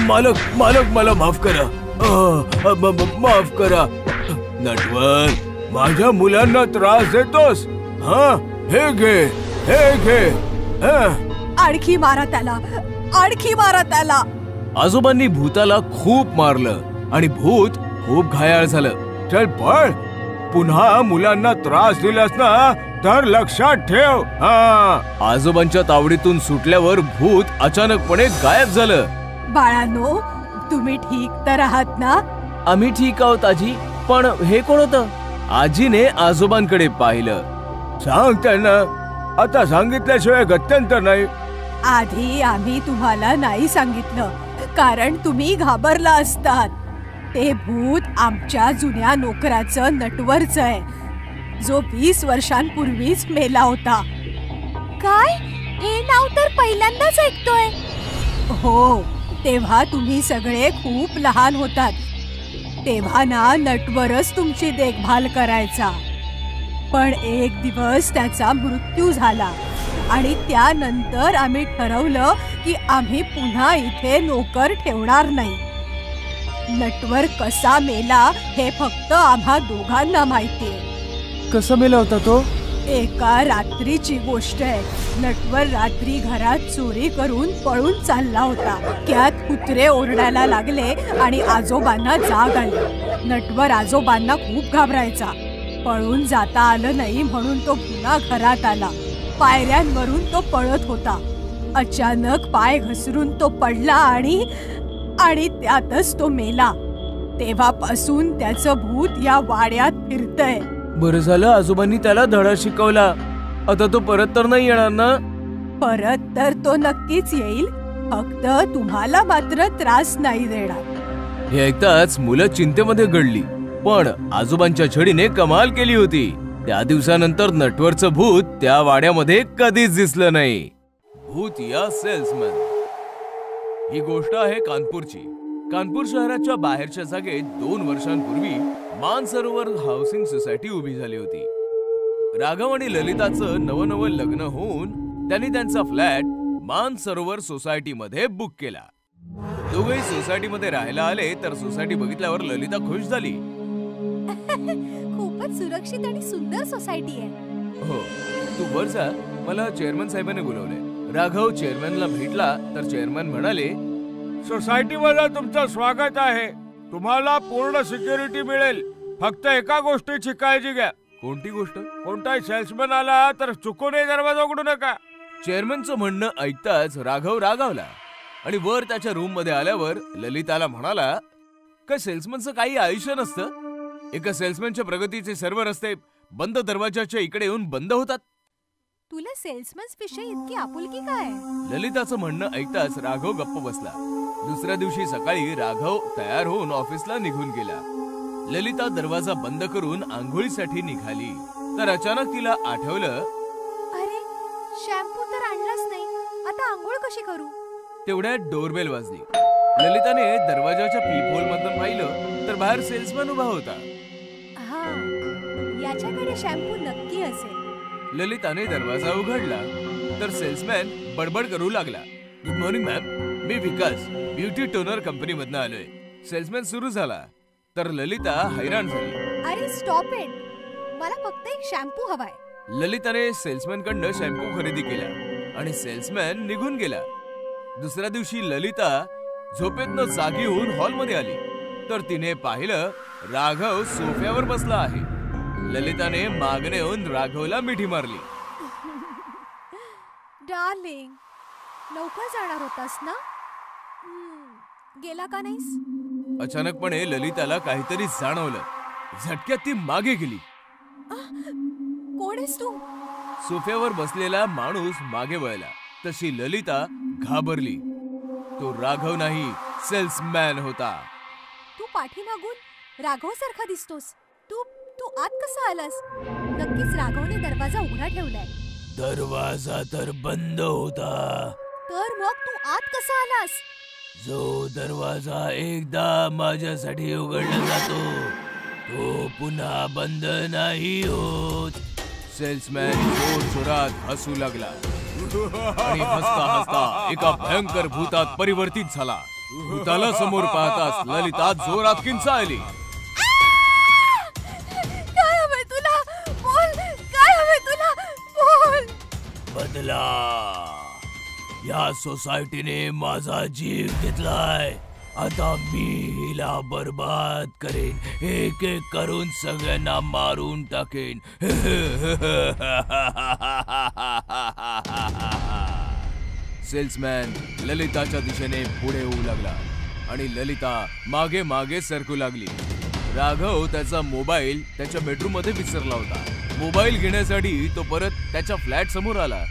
मालक मालक मला माफ करा, माफ करा. नटवर, माझ्या मुलांना त्रास देतोस? हे घे, हे घे. आणखी मारा त्याला, आणखी मारा त्याला. आजोबांनी भूताला खूप मारलं आणि भूत खूप घायाळ झालं. चल पळ, पुन्हा मुलांना त्रास दिलास ना तर लक्षात ठेव. आजोबांच्या तावडीतून सुटल्यावर भूत अचानकपणे गायब झालं. बाळांनो, तुम्ही ठीक तर आहात ना? आम्ही ठीक आहोत आजी, पण हे कोण होतं? आजीने आजोबांकडे पाहिलं. सांग त्यांना, आता सांगितल्याशिवाय गत्यंतर नाही. आधी आम्ही तुम्हाला नाही सांगितलं कारण तुम्ही घाबरला असतात. ते भूत आमच्या जुन्या नोकराचं नटवरच आहे, जो 20 वर्षांपूर्वीच मेला होता. काय? हे नाव तर पहिल्यांदाच ऐकतोय. हो, तेव्हा तुम्ही सगळे खूप लहान होतात. तेव्हा ना नटवरच तुमची देखभाल करायचा. पण एक दिवस त्याचा मृत्यू झाला आणि त्यानंतर आम्ही ठरवलं की आम्ही पुन्हा इथे नोकर ठेवणार नाही. नटवर कसा मेला हे फक्त आम्हा दोघांना माहितीये. कसा मेला होता तो? एका रात्रीची गोष्ट आहे. नटवर रात्री घरात चोरी करून पळून चालला होता. त्यात कुत्रे ओरडायला लागले आणि आजोबांना जाग आली. नटवर आजोबांना खूप घाबरायचा. पळून जाता आलं नाही म्हणून तो पुन्हा घरात आला. पायऱ्यांवरून तो पळत होता. अचानक पाय घसरून तो पडला आणि त्यातच तो मेला. तेव्हापासून त्याचं भूत या वाड्यात फिरतय. बरं झालं आजोबांनी त्याला धडा शिकवला. आता तो परत तर नाही येणार ना? परत तर तो नक्कीच येईल, फक्त तुम्हाला मात्र त्रास नाही देणार. हे ऐकताच मुलं चिंतेमध्ये गडली. पण आजोबांच्या छडीने कमाल केली होती. त्या दिवसानंतर नटवरचं भूत त्या वाड्यामध्ये कधीच दिसलं नाही. भूत या सेल्समन. ही गोष्ट आहे कानपूरची. कानपूर शहराच्या बाहेरच्या जागेत 2 वर्षांपूर्वी मानसरोवर हाऊसिंग सोसायटी उभी झाली होती. राघव आणि ललिताचं नवं लग्न होऊन त्यांनी त्यांचा फ्लॅट मानसरोवर सोसायटीमध्ये बुक केला. दोघेही सोसायटीमध्ये राहायला आले तर सोसायटी बघितल्यावर ललिता खुश झाली. खूपच सुरक्षित आणि सुंदर सोसायटी आहे. हो, तू वर जा, मला चेअरमन साहेबांनी बोलवले. राघव चेअरमनला भेटला तर चेअरमन म्हणाले, सोसायटीमध्ये तुमचं स्वागत आहे. तुम्हाला पूर्ण सिक्युरिटी मिळेल. फक्त एका गोष्टीची काळजी घ्या. कोणती गोष्ट? कोणताही सेल्समॅन आला तर चुकूनही दरवाजा उघडू नका. चेअरमनचं म्हणणं ऐकताच राघव रागावला आणि वर त्याच्या रूम मध्ये आल्यावर ललिताला म्हणाला, का सेल्समनचं काही आयुष्य नसतं? एका सेल्समॅनच्या प्रगतीचे सर्व रस्ते बंद दरवाजाच्या इकडे येऊन बंद होतात. तुला सेल्समन्स विषयी इतकी आपुलकी काय? ललिताचं म्हणणं ऐकताच राघव गप्प बसला. दुसऱ्या दिवशी सकाळी राघव तयार होऊन ऑफिसला निघून गेला. ललिता दरवाजा बंद करून आंघोळीसाठी निघाली तर अचानक तिला आठवलं, अरे शॅम्पू तर आणलाच नाही, आता आंघोळ कशी करू? तेवढ्यात डोरबेल वाजली. ललिताने दरवाजाच्या पीप होल मधून पाहिलं तर बाहेर सेल्समॅन उभा होता. हा, याच्याकडे शॅम्पू नक्की असेल. ललिताने दरवाजा उघडला तर सेल्समॅन बडबड करू लागला. Good morning ma'am. मी विकास ब्युटी टोनर कंपनी मधनं आलोय. सेल्समॅन सुरू झाला तर ललिता हैराण झाली. अरे स्टॉप इट, मला फक्त एक शॅम्पू हवाय. ललिताने सेल्समॅन कडनं शॅम्पू खरेदी केला आणि सेल्समॅन निघून गेला. दुसऱ्या दिवशी ललिता झोपेतनं जागी होऊन हॉलमध्ये आली तर तिने पाहिलं राघव सोफ्यावर बसला आहे. ललिताने मागणे येऊन राघवला मिठी मारली. डार्लिंग, लवकर जाणार होतास ना? गेला का नाहीस? अचानकपणे ललिताला काहीतरी जाणवलं. झटक्यात ती मागे गेली. कोण आहेस तू? सोफ्यावर बसलेला माणूस मागे वळला तशी ललिता घाबरली. तो राघव नाही, सेल्समॅन होता. तू पाठीमागून राघव सारखा दिसतोस. तू तू आत कसा आलास? नक्कीच राघवने दरवाजा उघडा ठेवलाय. दरवाजा तर बंद होता. तर मग तू आत कसा आलास? जो दरवाजा एकदा माझ्यासाठी उघडला जातो तो पुन्हा बंद नाही होत. सेल्समॅन जोरजोरात हसू लागला आणि हसता हसता एका भयंकर भूतात परिवर्तित झाला. भूताला समोर पाहताच ललिता जोरात किंचाळली. काय हवंय तुला? बोल, काय हवंय तुला? बोल. बदला. या सोसायटीने माझा जीव घेतलाय. आता मी हिला बर्बाद करेन. एक एक करून सगळ्यांना मारून टाकेन. सेल्समॅन ललिताच्या दिशेने पुढे होऊ लागला आणि ललिता मागे मागे सरकू लागली. राघव त्याचा मोबाईल त्याच्या बेडरूम मध्ये विसरला होता. मोबाईल घेण्यासाठी तो परत त्याच्या फ्लॅट समोर आला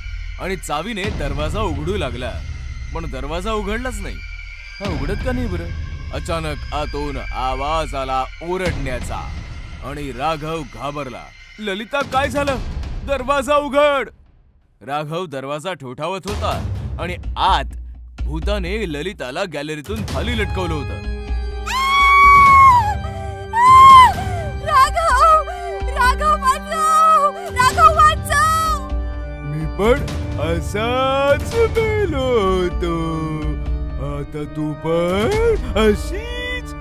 आणि चावीने दरवाजा उघडू लागला, पण दरवाजा उघडलाच नाही. हा उघडत का नाही बरं? अचानक आतून आवाज आला ओरडण्याचा आणि राघव घाबरला. ललिता, काय झालं? दरवाजा उघड. राघव दरवाजा ठोठावत होता आणि आत भूताने ललिताला गॅलरीतून खाली लटकवलं होतं. राघव, राघव वाचव, राघव वाचव. मी पण असाच मेलो होतो. आता तू पण अशीच.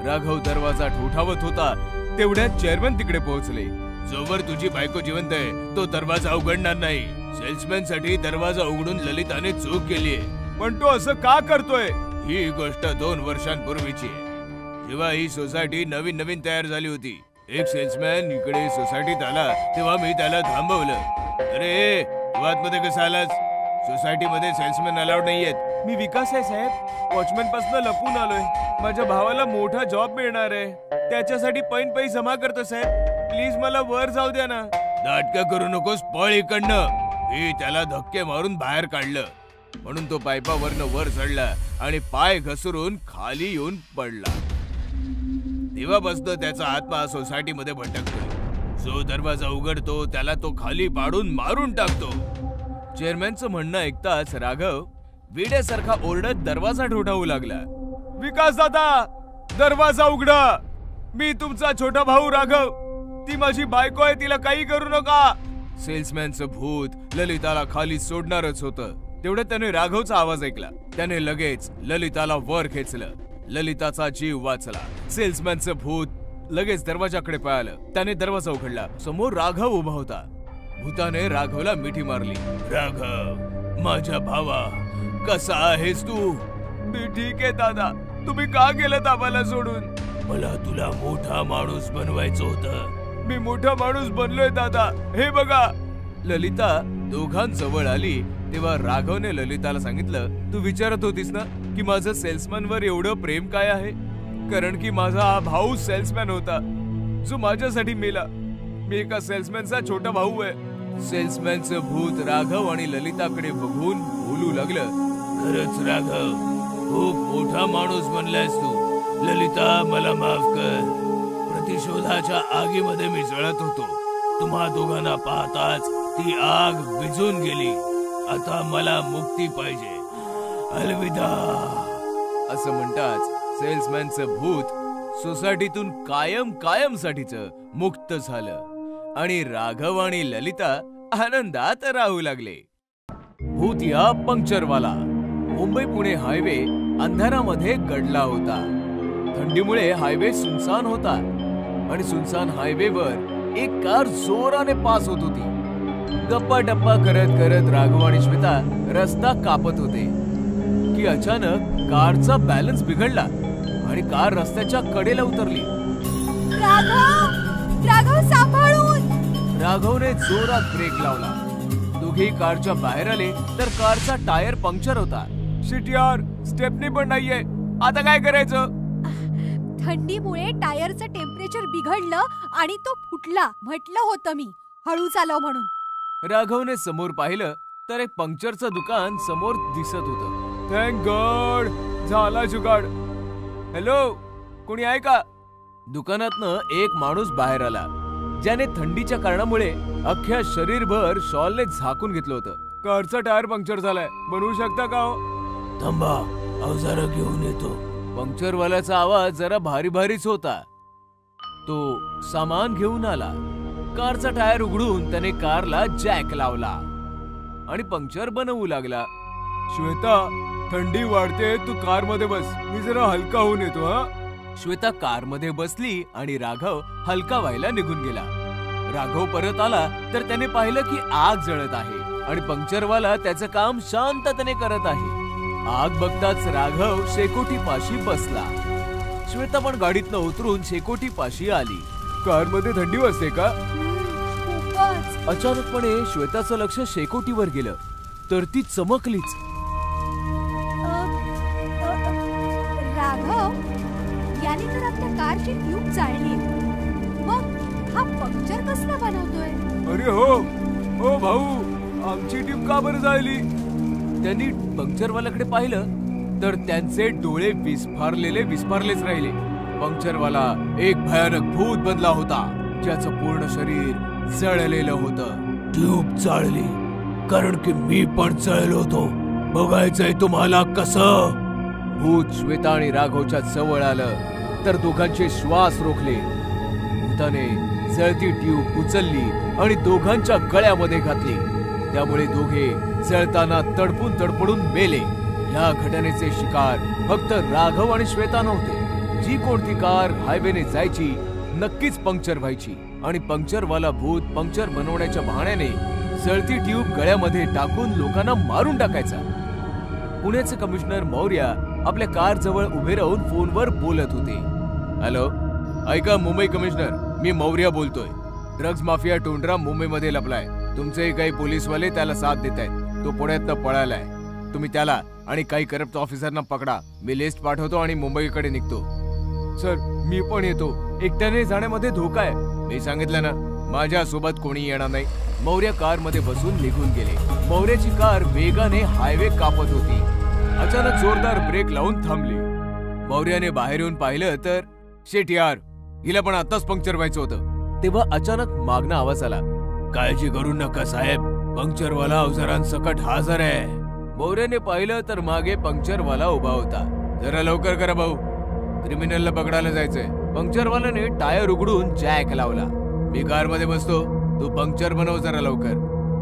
राघव दरवाजा ठोठावत होता तेवढ्यात चेअरमन तिकडे पोहोचले. जोवर तुझी बायको जिवंत आहे तो दरवाजा उघडणार नाही. सेल्समॅन साठी दरवाजा उघडून ललिताने चूक केलीये. पण तो असं का करतोय? ही गोष्ट 2 वर्षांपूर्वीची आहे, जेव्हा ही सोसायटी नवीन नवीन तयार झाली होती. एक सेल्समॅन इकडे सोसायटीत आला तेव्हा मी त्याला थांबवलं. अरे, तू आतमध्ये कसा आलास? सोसायटीमध्ये सेल्समॅन अलाउड नाहीयेत. मी विकास आहे साहेब, वॉचमॅन पासून लपून आलोय. माझ्या भावाला मोठा जॉब मिळणार आहे, त्याच्यासाठी पैसे जमा करतो साहेब. प्लीज मला वर जाऊ द्या ना. नाटकं करू नकोस, पळ इकडनं. मी त्याला धक्के मारून बाहेर काढलं म्हणून तो पाईपावरनं वर चढला आणि पाय घसरून खाली येऊन पडला. तेव्हापासून त्याचा आत्मा सोसायटीमध्ये भटकतोय. जो दरवाजा उघडतो त्याला तो खाली पाडून मारून टाकतो. चेअरमॅनचं म्हणणं ऐकताच राघव वेड्यासारखा ओरडत दरवाजा ठोठावू लागला. विकास दादा, दरवाजा उघडा. मी तुमचा छोटा भाऊ राघव. ती माझी बायको आहे, तिला काही करू नका. सेल्समॅनचं भूत ललिताला खाली सोडणारच होतं. तेवढ्यात त्याने राघवचा आवाज ऐकला. त्याने लगेच ललिताला वर खेचलं. ललिताचा जीव वाचला. सेल्समॅनचं भूत लगेच दरवाजाकडे पळालं. त्याने दरवाजा उघडला. समोर राघव उभा होता. भूताने राघवला मिठी मारली. राघव, माझ्या भावा, कसा आहेस तू? मी ठीक आहे दादा. तुम्ही का गेलात आम्हाला सोडून? मला तुला मोठा माणूस बनवायचं होतं. मी मोठा माणूस बनलोय दादा, हे बघा. ललिता दोघांजवळ आली तेव्हा राघवने ललिताला सांगितलं, तू विचारत होतीस ना की माझं सेल्समॅन वर एवढं प्रेम काय आहे? कारण की माझा हा भाऊ सेल्समॅन होता जो माझ्यासाठी मेला. मी एका सेल्समॅनचा छोटा भाऊ आहे. सेल्समॅनचं भूत राघव आणि ललिताकडे बघून बोलू लागलं. खरंच राघव, खूप मोठा माणूस बनलायस तू. ललिता, मला माफ कर. प्रतिशोधाच्या आगीमध्ये मी जळत होतो. तुम्हा दोघांना पाहताच ती आग विझून गेली. आता मला मुक्ती पाहिजे. अलविदा. असं म्हणताच सेल्समॅनचं भूत सोसायटीतून कायम कायमसाठीच मुक्त झालं आणि राघव आणि ललिता आनंदात राहू लागले. भूतिया पंक्चरवाला. मुंबई पुणे हायवे अंधारामध्ये गडला होता. थंडीमुळे हायवे सुनसान होता आणि सुनसान हायवेवर एक कार जोराने पास होत होती. गप्पा टप्पा करत करत राघव आणि श्वेता रस्ता कापत होते की अचानक कारचा बॅलन्स बिघडला आणि कार रस्त्याच्या कडेला उतरली. राघव सांभाळून. राघवने जोरात ब्रेक लावला. दोघे कारच्या बाहेर आले तर कारचा टायर पंक्चर होता. शिट यार, स्टेपनी पण नाहीये. आता काय करायचं? थंडीमुळे टायरचं टेम्परेचर बिघडलं आणि तो फुटला. म्हटलं होतं मी हळू चालव म्हणून. राघवने समोर पाहिलं तर एक पंक्चरचं दुकान समोर दिसत होतं. थँक गॉड, झाला जुगाड. हॅलो, कोणी आहे का? दुकानातनं एक माणूस बाहेर आला ज्याने थंडीच्या कारणामुळे अख्ख्या शरीरभर शॉलने झाकून घेतलं होतं. कारचा टायर पंक्चर झालाय, बनवू शकता का हो? थांबा, अवजार घेऊन येतो. पंक्चरवाल्याचा आवाज जरा भारी भारीच होता. तो सामान घेऊन आला. कारचा टायर उघडून त्याने कारला जॅक लावला आणि पंक्चर बनवू लागला. श्वेता, थंडी वाढते, तू कार मध्ये बस, मी जरा हलका होऊन येतो. हा. श्वेता कारमध्ये बसली आणि राघव हलका व्हायला निघून गेला. राघव परत आला तर त्याने पाहिलं की आग जळत आहे आणि पंक्चरवाला त्याचं काम शांततेने करत आहे. आग बघताच राघव शेकोटी पाशी बसला. श्वेता पण गाडीतनं उतरून शेकोटी पाशी आली. कार मध्ये थंडी वाजते का? अचानकपणे श्वेताचं लक्ष शेकोटीवर गेलं तर ती चमकलीच. राघव, याने तर आपल्या कारची ट्यूब जाळली. मग हा पंक्चर कसला बनवतोय? अरे हो भाऊ, आमची ट्यूब का बरं जाळली? त्यांनी पंक्चरवाल्याकडे पाहिलं तर त्यांचे डोळे विस्फारलेच राहिले. पंक्चरवाला एक भयानक भूत बनला होता ज्याचं पूर्ण शरीर जळलेलं होतं. ट्यूब चाळली कारण की मी पण जळलो होतो. बघायचंय तुम्हाला कसं? भूत श्वेता आणि राघवच्या जवळ आलं तर दोघांचे श्वास रोखले. भूताने जळती ट्यूब उचलली आणि दोघांच्या गळ्यामध्ये घातली. त्यामुळे दोघे जळताना तडफडून मेले. या घटनेचे शिकार फक्त राघव आणि श्वेता नव्हते. जी कोणती कार हायवेने जायची नक्कीच पंक्चर व्हायची आणि पंक्चरवाला भूत पंक्चर बनवण्याच्या बहाण्याने जळती ट्यूब गळ्यामध्ये टाकून लोकांना मारून टाकायचा. पुण्याचे कमिशनर मौर्य आपल्या कार जवळ उभे राहून फोनवर बोलत होते. हॅलो, ऐका मुंबई कमिशनर, मी मौर्य बोलतोय. ड्रग्ज माफिया टोंडरा मुंबईमध्ये लपलाय. तुमचे काही पोलीसवाले त्याला साथ देत आहेत. तो पुण्यातनं पळालाय. तुम्ही त्याला आणि काही करप्ट ऑफिसरना पकडा. मी लिस्ट पाठवतो आणि मुंबईकडे निघतो. सर, मी पण येतो. एकट्याने जाण्यामध्ये धोका आहे. मी सांगितलं ना, माझ्या सोबत कोणी येणार नाही. मौर्य कार मध्ये बसून निघून गेले. मौर्याची कार वेगाने हायवे कापत होती. अचानक जोरदार ब्रेक लावून थांबली. मौर्याने बाहेर येऊन पाहिलं तर शेट यार, हिला पण आताच पंक्चर व्हायचं होतं. तेव्हा अचानक मागणं आवाज आला. काळजी करू नका साहेब, पंक्चरवाला अवजारांसकट हजर आहे. मौर्याने पाहिलं तर मागे पंक्चरवाला उभा होता. जरा लवकर करा भाऊ, क्रिमिनलला पकडायला जायचंय. पंक्चरवाल्याने टायर उघडून जॅक लावला. मी कार मध्ये बसतो, तू पंक्चर बनव जरा लवकर.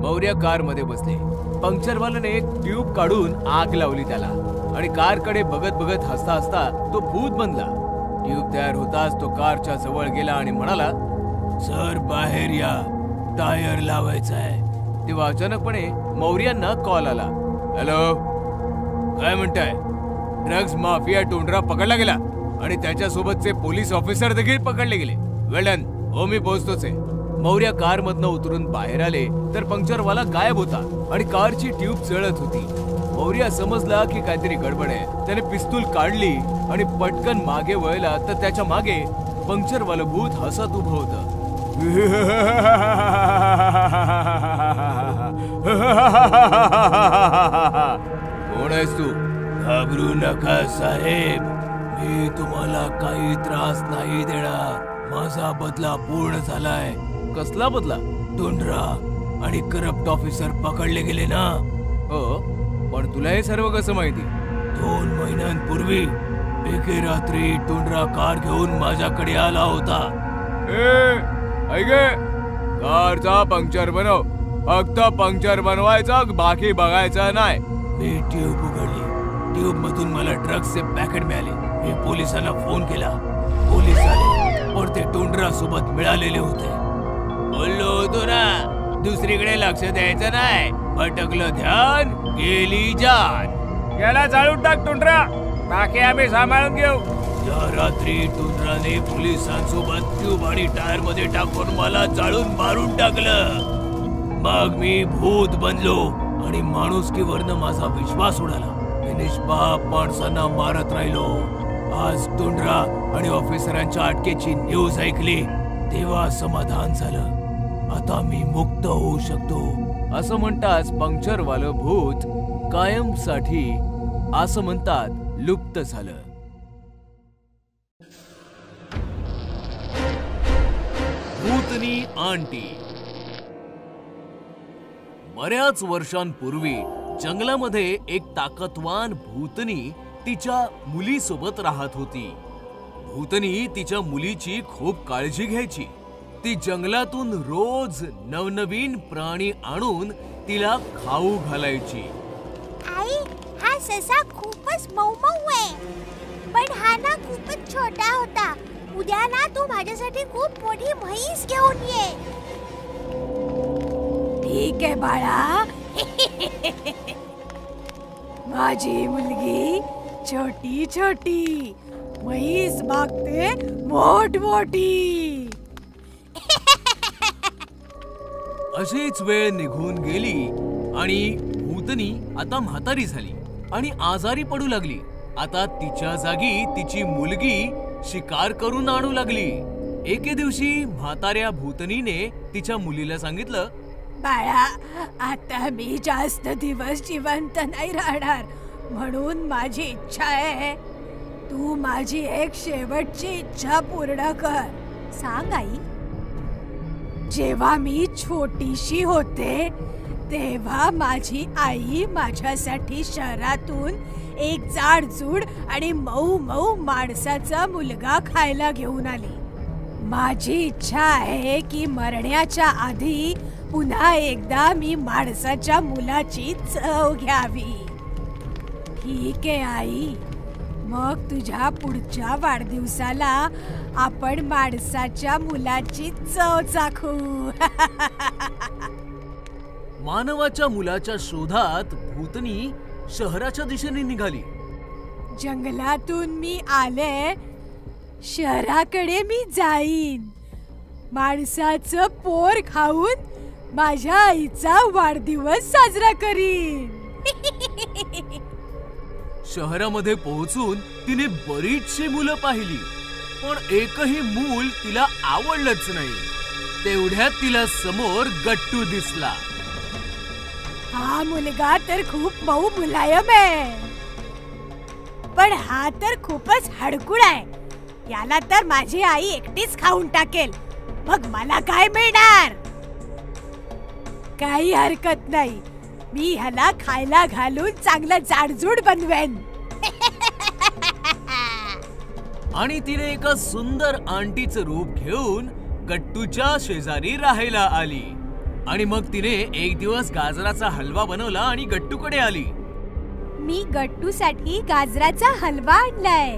मौर्य कार मध्ये बसले. पंक्चरवाल्याने एक ट्यूब काढून आग लावली त्याला आणि कारकडे बघत बघत हसता हसता तो भूत बनला. ट्यूब तयार होताच तो कारच्या जवळ गेला आणि म्हणाला, सर बाहेर या, टायर लावायचा आहे. तेव्हा अचानकपणे मौर्यांना कॉल आला. हॅलो, काय म्हणताय? ड्रग्ज माफिया टोंडरा पकडला गेला आणि त्याच्यासोबतचे पोलीस ऑफिसर देखील पकडले गेले. वेल डन. हो, मी पोहोचतोच आहे. मौर्य कार मधनं उतरून बाहेर आले तर पंक्चरवाला गायब होता आणि कारची ट्यूब जळत होती. मौर्य समजला की काहीतरी गडबड आहे. त्याने पिस्तूल काढली आणि पटकन मागे वळला तर त्याच्या मागे पंक्चरवालं भूत हसत उभं होतं. कोण आहेस तू? घाबरू नका साहेब, मी तुम्हाला काही त्रास नाही देणार. माझा बदला पूर्ण झालाय. कसला बदला? टोंडरा आणि करप्ट ऑफिसर पकडले गेले ना. हो, पण तुला हे सर्व कसं माहिती? 2 महिन्यांपूर्वी एके रात्री टोंडरा कार घेऊन माझ्याकडे आला होता. ऐक, कारचा पंक्चर बनव. फक्त पंक्चर बनवायचं, बाकी बघायचं नाही. मी ट्यूब उघडली. ट्यूब मधून मला ड्रग्सचे पॅकेट मिळाले. मी पोलिसांना फोन केला. पोलीस आले, पण ते टोंडरा सोबत मिळालेले होते. बोललो होतो ना, दुसरीकडे लक्ष द्यायचं नाही. भटकलं ध्यान, गेली जान. याला जाळून टाक टोंडरा, बाकी आम्ही सांभाळून घेऊ. त्या रात्री टोंडराने पोलिसांसोबत ट्यूब आणि टायर मध्ये टाकून मला जाळून मारून टाकलं. मग मी भूत बनलो आणि माणुसकीवरनं माझा विश्वास उडाला. मी निष्पाप माणसांना मारत राहिलो. आज टोंडरा आणि ऑफिसरांच्या अटकेची न्यूज ऐकली तेव्हा समाधान झालं. आता मी मुक्त होऊ शकतो. असं म्हणताच पंक्चरवालं भूत कायमसाठी असं म्हणतात लुप्त झालं. भूतनी आंटी. बऱ्याच वर्षांपूर्वी जंगलामध्ये एक ताकदवान भूतनी तिच्या मुलीसोबत राहत होती. भूतनी तिच्या मुलीची खूप काळजी घ्यायची. ती जंगलातून रोज नवनवीन प्राणी आणून तिला खाऊ घालायची. आई, हा ससा खूपच मऊ आहे, पण हा ना खूपच छोटा होता. उद्या ना तू माझ्यासाठी खूप मोठी म्हैस घेऊन ये. ठीक आहे बाळा. माझी मुलगी छोटी छोटी, म्हैस मागते मोठ मोठी. अशीच वेळ निघून गेली आणि भूतनी आता म्हातारी झाली आणि आजारी पडू लागली. आता तिच्या जागी तिची मुलगी शिकार करून आणू लागली. एके दिवशी म्हाताऱ्या भूतनीने तिच्या मुलीला सांगितलं, बाळा, आता मी जास्त दिवस जिवंत नाही राहणार, म्हणून माझी इच्छा आहे तू माझी एक शेवटची इच्छा पूर्ण कर. सांग आई. जेव्हा मी छोटीशी होते तेव्हा माझी आई माझ्यासाठी शहरातून एक जाडजूड आणि मऊ मऊ माणसाचा मुलगा खायला घेऊन आली. माझी इच्छा आहे की मरण्याच्या आधी पुन्हा एकदा मी माणसाच्या मुलाची चव घ्यावी. ठीक आहे आई, मग तुझ्या पुढच्या वाढदिवसाला आपण माणसाच्या मुलाची चव चाखू. मानवाच्या मुलाच्या शोधात भूतनी शहराच्या दिशेने निघाली. जंगलातून मी आले, शहराकडे मी जाईन. माणसाचं पोर खाऊन माझ्या आईचा वाढदिवस साजरा करीन. शहरामध्ये पोहोचून तिने बरीचशी मुलं पाहिली, पण एकही मूल तिला आवडलंच नाही. तेवढ्यात तिला समोर गट्टू दिसला. हा मुलगा तर खूप मऊ मुलायम आहे, पण हा तर खूपच हडकुड आहे. याला तर माझी आई एकटीच खाऊन टाकेल, मग मला काय मिळणार? काही हरकत नाही, मी ह्याला खायला घालून चांगलं जाडजूड बनवेन. आणि तिने एका सुंदर आंटीचं रूप घेऊन गट्टूच्या शेजारी राहायला आली. आणि मग तिने एक दिवस गाजराचा हलवा बनवला आणि गट्टूकडे आली. मी गट्टूसाठी गाजराचा हलवा आणलाय.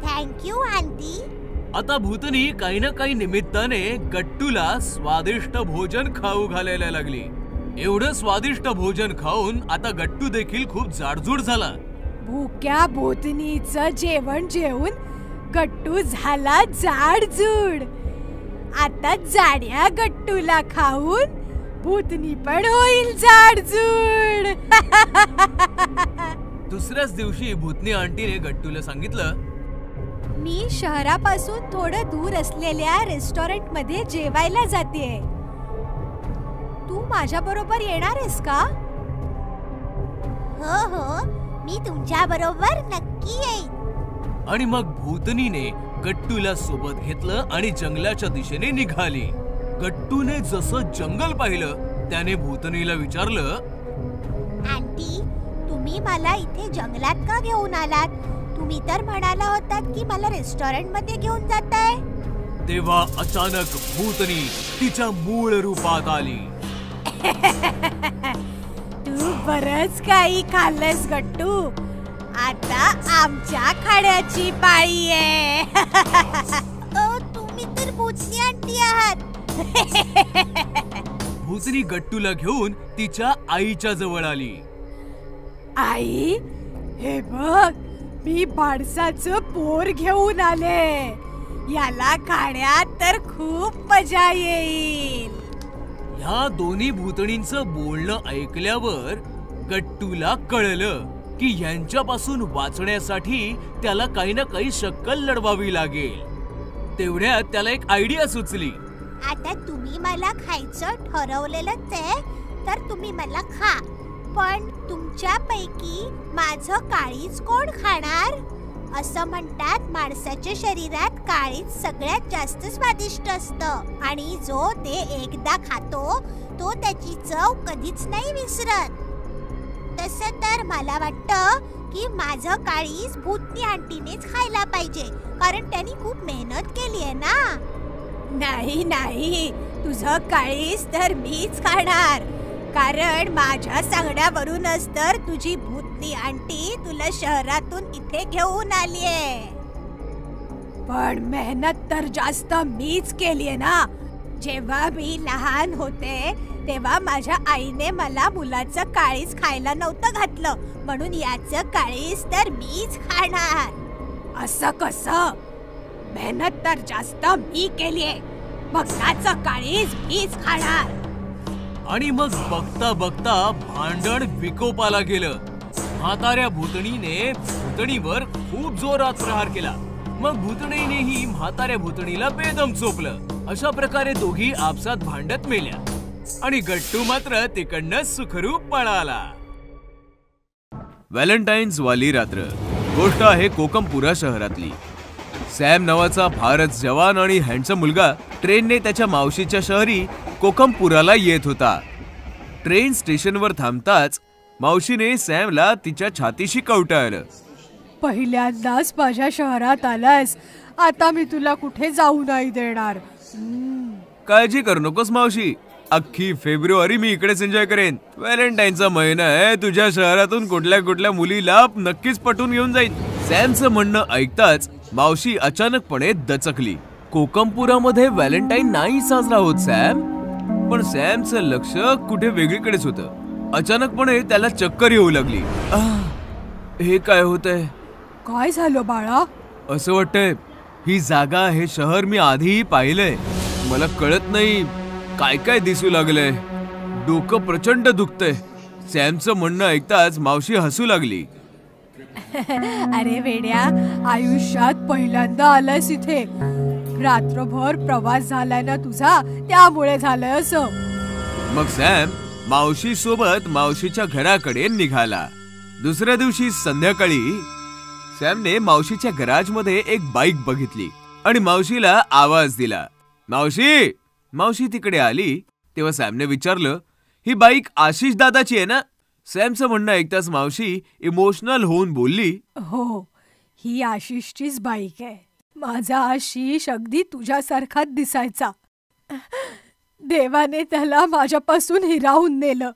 Thank you aunty. आता भूतनी काही ना काही निमित्ताने गट्टूला स्वादिष्ट भोजन खाऊ घालायला लागली. एवढं स्वादिष्ट भोजन खाऊन आता गट्टू देखील खूप जाडजूड झाला. भुक्या भूतनीचं जेवण जेवून गट्टू झाला जाडजूड. आता जाड्या गट्टूला खाऊन भूतनी पण होईल जाडजूड. दुसऱ्याच दिवशी भूतनी आंटीने गट्टूला सांगितलं, मी शहरापासून थोडं दूर असलेल्या रेस्टॉरंट मध्ये जेवायला जातेय. तू माझ्या बरोबर येणार आहेस का? हो हो, मी तुमच्या बरोबर नक्की येईन. आणि मग भूतनीने गट्टूला सोबत घेतलं आणि जंगलाच्या दिशेने निघाली. गट्टूने जसं जंगल पाहिलं त्याने भूतनीला विचारलं, आंटी, तुम्ही मला इथे जंगलात का घेऊन आलात? तुम्ही तर म्हणाला होतात की मला रेस्टॉरंट मध्ये घेऊन जाताय. तेव्हा अचानक भूतनी तिच्या मूळ रूपात आली. तू बरंच काही खाल्लंस गट्टू. आता आमच्या खाण्याची पाळी आहे. तुम्ही तर भूतनी आंटी आहात. भूतनी गट्टूला घेऊन तिच्या आईच्या जवळ आली. आई, हे बघ, मी माणसाचं पोर घेऊन आले. याला खाण्यात तर खूप मजा येईल. ह्या दोन्ही भूतणींचं बोलणं ऐकल्यावर गट्टूला कळलं की यांच्यापासून वाचण्यासाठी त्याला काही ना काही शक्कल लढवावी लागेल. तेवढ्यात त्याला एक आयडिया सुचली. आता तुम्ही मला खायचं ठरवलेलंच आहे, तर तुम्ही मला खा. पण तुमच्यापैकी माझं काळीज कोण खाणार? असं म्हणतात माणसाच्या शरीरात काळीज सगळ्यात जास्त स्वादिष्ट असतं आणि जो ते एकदा खातो तो त्याची चव कधीच नाही विसरत. तसं तर मला वाटतं की माझं काळीज भूतनी आंटीनेच खायला पाहिजे, कारण त्यांनी खूप मेहनत केली आहे ना. नाही नाही, तुझं काळीज तर मीच खाणार, कारण माझ्या सांगण्यावरूनच तर तुझी भूतनी आंटी तुला शहरातून इथे घेऊन आलीये. पण मेहनत तर जास्त मीच केलीये ना. जेव्हा मी लहान होते तेव्हा माझ्या आईने मला मुलाचं काळीज खायला नव्हतं घातलं, म्हणून याचं काळीज तर मीच खाणार. असं कसं? मेहनत तर जास्त मी केलीये, मग त्याचं काळीज मीच खाणार. आणि मग बघता बघता भांडण विकोपाला गेलं. म्हाताऱ्या भूतणीने भूतणीवर खूप जोरात प्रहार केला. मग भूतणीनेही म्हाताऱ्या भूतणीला बेदम चोपलं. अशा प्रकारे दोघी आपसात भांडत मेल्या आणि गट्टू मात्र तिकडनं सुखरूप पळाला. व्हॅलेंटाईन्स वाली रात्र. गोष्ट आहे कोकमपुरा शहरातली. सॅम नावाचा फारच जवान आणि हँडसम मुलगा ट्रेनने त्याच्या मावशीच्या शहरी कोकमपुराला येत होता. ट्रेन स्टेशनवर थांबताच मावशीने सॅमला तिच्या छातीशी कवटाळलं. पहिल्यांदाच माझ्या शहरात आलास, आता मी तुला कुठे जाऊ नाही देणार. काळजी करू नकोस मावशी, अख्खी फेब्रुवारी मी इकडेच एन्जॉय करेन. व्हॅलेंटाईनचा महिना आहे, तुझ्या शहरातून कुठल्या कुठल्या नक्कीच पटून घेऊन जाईन. सॅमचं म्हणणं ऐकताच मावशी अचानकपणे दचकली. कोकमपुरामध्ये व्हॅलेंटाईन नाही साजरा होत सॅम. पण सॅमचं लक्ष कुठे वेगळीकडेच होतं. अचानकपणे त्याला चक्कर येऊ लागली. हे काय होतंय? काय झालं बाळा? असं वाटतंय ही जागा, हे शहर मी आधीही पाहिलंय. मला कळत नाही काय काय दिसू लागलंय. डोकं प्रचंड दुखतंय. सॅमचं म्हणणं ऐकताच मावशी हसू लागली. अरे वेड्या, आयुष्यात पहिल्यांदा आलायस इथे. रात्रभर प्रवास झालाय ना तुझा, त्यामुळे झालंय असं. मग सॅम मावशी सोबत मावशीच्या घराकडे निघाला. दुसऱ्या दिवशी संध्याकाळी सॅमने मावशीच्या गॅरेजमध्ये एक बाईक बघितली आणि मावशीला आवाज दिला. मावशी. मावशी तिकडे आली तेव्हा सॅमने विचारलं, ही बाईक आशिष दादाची आहे ना? सॅमचं म्हणणं ऐकताच मावशी इमोशनल होऊन बोलली, हो, ही आशिषचीच बाईक आहे. माझा आशिष अगदी तुझ्यासारखाच दिसायचा. देवाने त्याला माझ्यापासून हिरावून नेलं.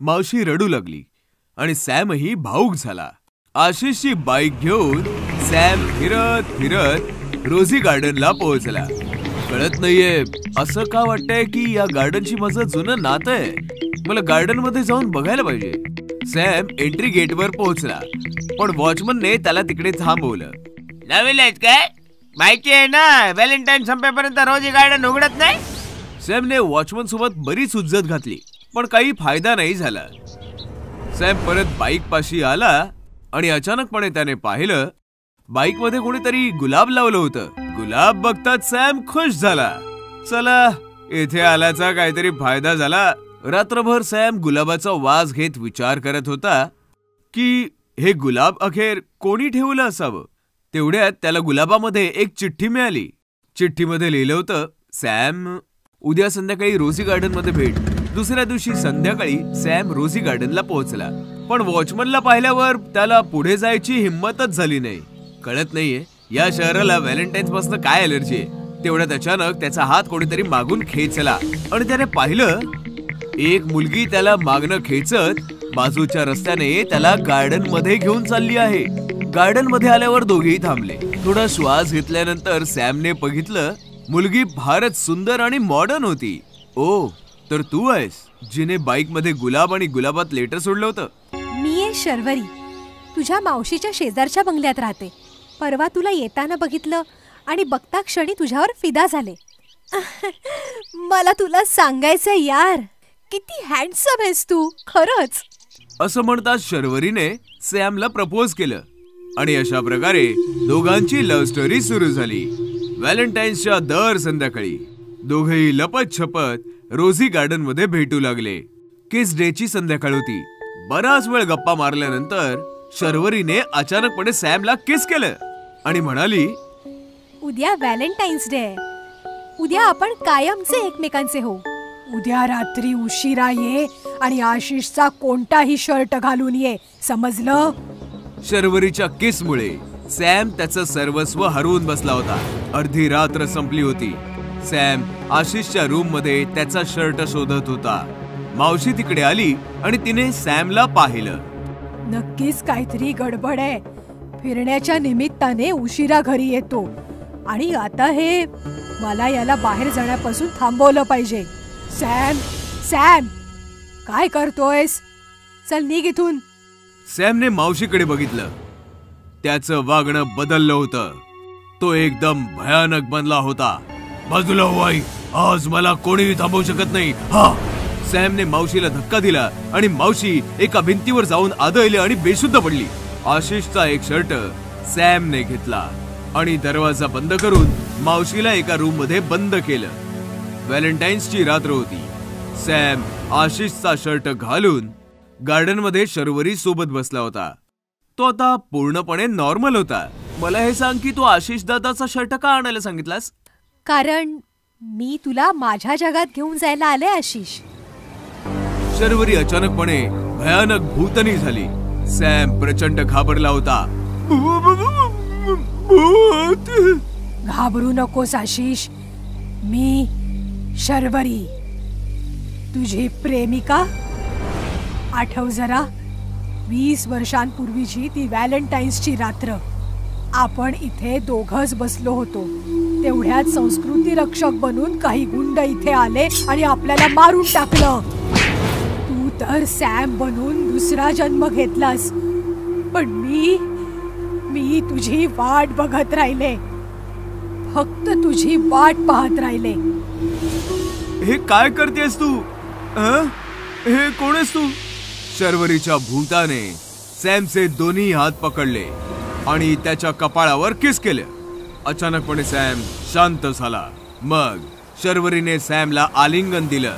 मावशी रडू लागली आणि सॅमही भावूक झाला. आशिषची बाईक घेऊन सॅम फिरत फिरत रोझी गार्डनला पोहोचला. कळत नाहीये असं का वाटतंय की या गार्डनची माझं जुनं नातं आहे. मला गार्डन मध्ये जाऊन बघायला पाहिजे. सॅम एंट्री गेटवर पोहोचला, पण वॉचमनने त्याला तिकडे थांबवलं. नवीन आहेत काय? माहिती आहे ना, व्हॅलेंटाईन संपेपर्यंत रोजी गार्डन उघडत नाही. सॅमने वॉचमन सोबत बरीच उज्जत घातली, पण काही फायदा नाही झाला. सॅम परत बाईक पाशी आला आणि अचानकपणे त्याने पाहिलं बाईक मध्ये कोणीतरी गुलाब लावलं होतं. गुलाब बघताच सॅम खुश झाला. चला, इथे आल्याचा काहीतरी फायदा झाला. रात्रभर सॅम गुलाबाचा वास घेत विचार करत होता की हे गुलाब अखेर कोणी ठेवलं असावं. तेवढ्यात त्याला गुलाबामध्ये एक चिठ्ठी मिळाली. चिठ्ठीमध्ये लिहिलं होतं, सॅम, उद्या संध्याकाळी रोझी गार्डन मध्ये भेट. दुसऱ्या दिवशी संध्याकाळी सॅम रोझी गार्डनला पोहोचला, पण वॉचमनला पाहिल्यावर त्याला पुढे जायची हिंमतच झाली नाही. कळत नाहीये या शहराला व्हॅलेंटाईन्स पासून काय अलर्जी आहे. तेवढ्यात अचानक त्याचा हात कोणीतरी मागून खेचला आणि त्याने पाहिलं एक मुलगी त्याला मागणं खेचत बाजूच्या रस्त्याने त्याला गार्डन मध्ये घेऊन चालली आहे. गार्डन मध्ये आल्यावर दोघेही थांबले. थोडा श्वास घेतल्यानंतर सॅमने बघितलं मुलगी फारच सुंदर आणि मॉडर्न होती. ओ, तर तू आहेस जिने बाईक मध्ये गुलाब आणि गुलाबात लेटर सोडलं होतं. मी आहे शर्वरी, तुझ्या मावशीच्या शेजारच्या बंगल्यात राहते. परवा तुला येताना बघितलं आणि बघता क्षणी तुझ्यावर फिदा झाले. मला तुला सांगायचं यार, किती हँडसम आहेस तू खरंच. असं म्हणताच शर्वरीने सॅमला प्रपोज केलं आणि अशा प्रकारे दोघांची लव्ह स्टोरी सुरू झाली. व्हॅलेंटाईन्सच्या दर संध्याकाळी दोघेही लपत छपत रोझी गार्डन मध्ये भेटू लागले. किस डेची संध्याकाळ होती. बराच वेळ गप्पा मारल्यानंतर शर्वरीने अचानकपणे सॅमला किस केलं आणि म्हणाली, उद्या व्हॅलेंटाईन्स डे आहे. उद्या आपण कायमचे एकमेकांचे हो. उद्या रात्री उशिरा ये आणि आशिषचा कोणताही शर्ट घालून ये, समजलं. शर्वरीच्या किसमुळे सॅम त्याचं सर्वस्व हरवून बसला होता. अर्धी रात्र संपली होती. सॅम आशिषच्या रूम मध्ये त्याचा शर्ट शोधत होता. मावशी तिकडे आली आणि तिने सॅमला पाहिलं. नक्कीच काहीतरी गडबड आहे. फिरण्याच्या निमित्ताने उशिरा घरी येतो आणि आता हे मला याला बाहेर जाण्यापासून थांबवलं पाहिजे. सॅम, सॅम, काय करतोयस? चल निघ इथून. सॅमने मावशीकडे बघितलं. त्याचं वागणं बदललं होतं. तो एकदम भयानक बनला होता. बाजूला हो आई, आज मला कोणीही थांबवू शकत नाही. हा. सॅमने मावशीला धक्का दिला आणि मावशी एका भिंतीवर जाऊन आदळली आणि बेशुद्ध पडली. आशिषचा एक शर्ट सॅमने घेतला आणि दरवाजा बंद करून मावशीला एका रूम मध्ये बंद केलं. व्हॅलेंटाईन्सची रात्र होती. सॅम आशिषचा शर्ट घालून गार्डन मध्ये शर्वरी सोबत बसला होता. तो आता पूर्णपणे नॉर्मल होता. मला हे सांग की तू आशिष दादाचा शर्ट का आणायला सांगितलास? कारण मी तुला माझ्या जगात घेऊन जायला आले आशिष. शर्वरी अचानकपणे भयानक भूतनी झाली. सॅम प्रचंड घाबरला होता. घाबरू नकोस आशिष, मी शर्वरी, तुझी प्रेमिका. आठव जरा, 20 वर्षांपूर्वीची ती व्हॅलेंटाईन्सची रात्र. आपण इथे दोघंच बसलो होतो. तेवढ्यात संस्कृती रक्षक बनून काही गुंड इथे आले आणि आपल्याला मारून टाकलं. तू तर सॅम बनून दुसरा जन्म घेतलास, पण मी तुझी वाट बघत राहिले. फक्त तुझी वाट पाहत राहिले. हे काय करतेस तू? हे कोण आहेस तू? शर्वरीच्या भूताने सॅमचे दोन्ही हात पकडले आणि त्याच्या कपाळावर किस केले. अचानकपणे सॅम शांत झाला. मग शर्वरीने सॅमला आलिंगन दिलं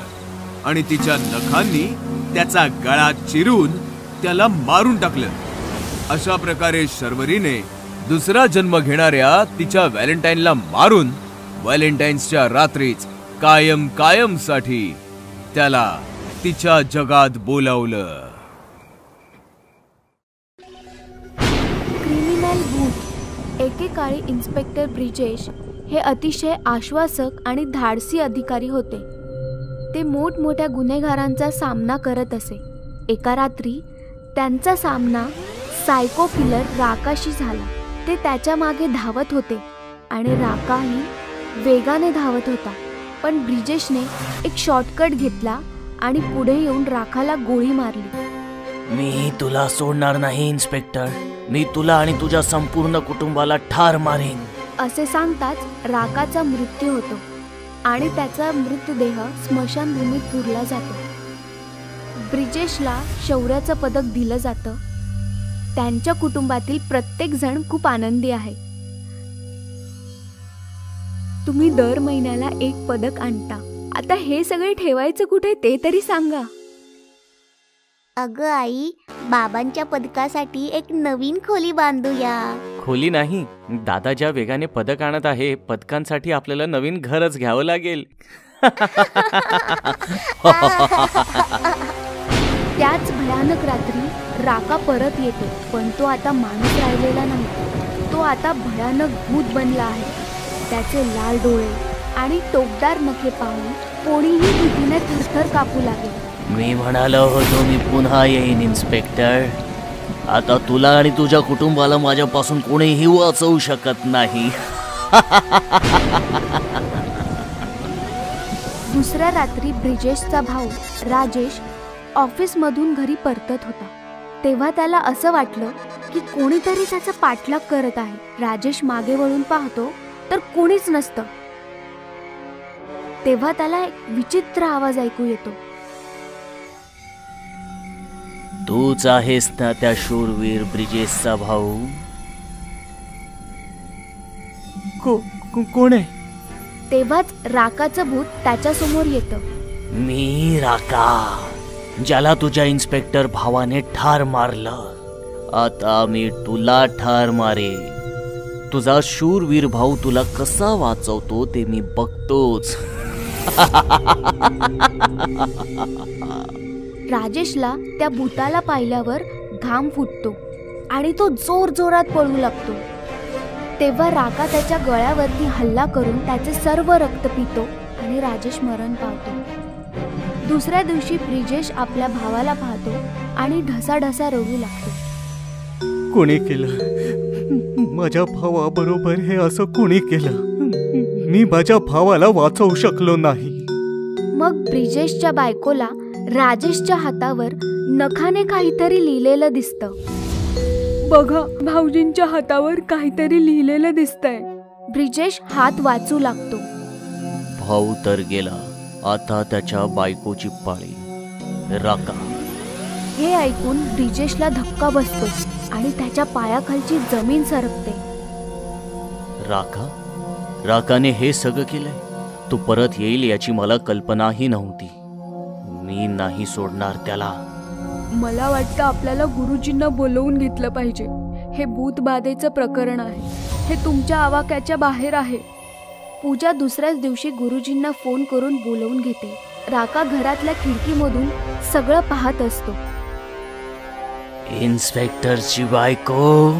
आणि तिच्या नखांनी त्याचा गळा चिरून त्याला मारून टाकलं. अशा प्रकारे शर्वरीने दुसरा जन्म घेणाऱ्या तिच्या व्हॅलेंटाईनला मारून व्हॅलेंटाईन्सच्या रात्रीच कायम साठी त्याला तिच्या जगात बोलावलं. क्रिमिनल भूत. एकेकाळी इन्स्पेक्टर ब्रिजेश हे अतिशय आश्वासक आणि धाडसी अधिकारी होते. ते मोठमोठ्या गुन्हेगारांचा सामना करत असे. एका रात्री त्यांचा सामना सायको किलर राकाशी झाला. ते त्याच्या मागे धावत होते आणि राकाही वेगाने धावत होता. पण ब्रिजेशने एक शॉर्टकट घेतला आणि पुढे येऊन राकाला गोळी मारली. मी तुला सोडणार नाही इन्स्पेक्टर. मी तुला आणि तुझ्या संपूर्ण कुटुंबाला ठार मारेन. असे सांगताच राकाचा मृत्यू होतो आणि त्याचा मृतदेह स्मशानभूमीत पुरला जातो. ब्रिजेशला शौर्याचं पदक दिलं जातं. त्यांच्या कुटुंबातील प्रत्येक जण खूप आनंदी आहे. तुम्ही दर महिन्याला एक पदक आणता. आता हे सगळे ठेवायचं कुठे ते तरी सांगा. अगं आई, बाबांच्या पदकासाठी एक नवीन खोली बांधूया. खोली नाही, दादा ज्या वेगाने पदक आणत आहे, पदकांसाठी आपल्याला नवीन घरच घ्यावं लागेल. त्याच भयानक रात्री राका परत येतो. पण तो आता माणूस राहिलेला नाही. तो आता भयानक भूत बनला आहे. त्याचे लाल डोळे आणि टोकदार नखे पाहून कोणीही भीतीने थरथर कापू लागेल. मी म्हणालो होतो मी पुन्हा येईन इन्स्पेक्टर. आता तुला आणि तुझ्या कुटुंबाला माझ्यापासून कोणीही वाचवू शकत नाही. दुसऱ्या रात्री ब्रिजेशचा भाऊ राजेश ऑफिसमधून घरी परतत होता. तेव्हा त्याला असं वाटलं की कोणीतरी त्याचा पाठलाग करत आहे. राजेश मागे वळून पाहतो तर कोणीच नसतं. तेव्हा त्याला एक विचित्र आवाज ऐकू येतो. तूच आहेस ना त्या शूरवीर ब्रिजेशचा भाऊ? कोण आहे? तेव्हाच राकाचं भूत त्याच्या समोर येतं. मी राका, ज्याला तुझ्या इन्स्पेक्टर भावाने ठार मारलं. आता मी तुला ठार मारे. तुझा शूरवीर भाऊ तुला कसा वाचवतो ते मी बघतोच. राजेशला त्या भूताला पाहिल्यावर घाम फुटतो आणि तो जोर जोरात पळू लागतो. तेव्हा राका त्याच्या गळ्यावरती हल्ला करून त्याचे सर्व रक्त पितो आणि राजेश मरण पावतो. दुसऱ्या दिवशी ब्रिजेश आपल्या भावाला पाहतो आणि ढसाढसा रडू लागतो. कोणी केलं? माझ्या भावाबरोबर हे असं कोणी केलं? मी माझ्या भावाला वाचवू शकलो नाही. मग ब्रिजेशच्या बायकोला राजेशच्या हातावर नखाने काहीतरी लिहिलेलं दिसतं. बघा, भाऊजींच्या हातावर काहीतरी लिहिलेलं दिसतंय. ब्रिजेश हात वाचू लागतो. भाऊ तर गेला, आता त्याच्या बायकोची पाळी. राका. हे ऐकून ब्रिजेशला धक्का बसतो आणि त्याच्या पायाखालची जमीन सरकते. राका? राकाने हे सगळं केलंय? तो परत येईल याची मला कल्पनाही नव्हती. मी नाही सोडणार त्याला. मला वाटतं आपल्याला गुरुजींना बोलवून घेतलं पाहिजे. हे भूतबाधेचं प्रकरण आहे. हे तुमच्या आवाक्याच्या बाहेर आहे. पूजा दुसऱ्याच दिवशी गुरुजींना फोन करून बोलवून घेते. राका घरातल्या खिडकीमधून सगळं पाहत असतो. इन्स्पेक्टरची बायको,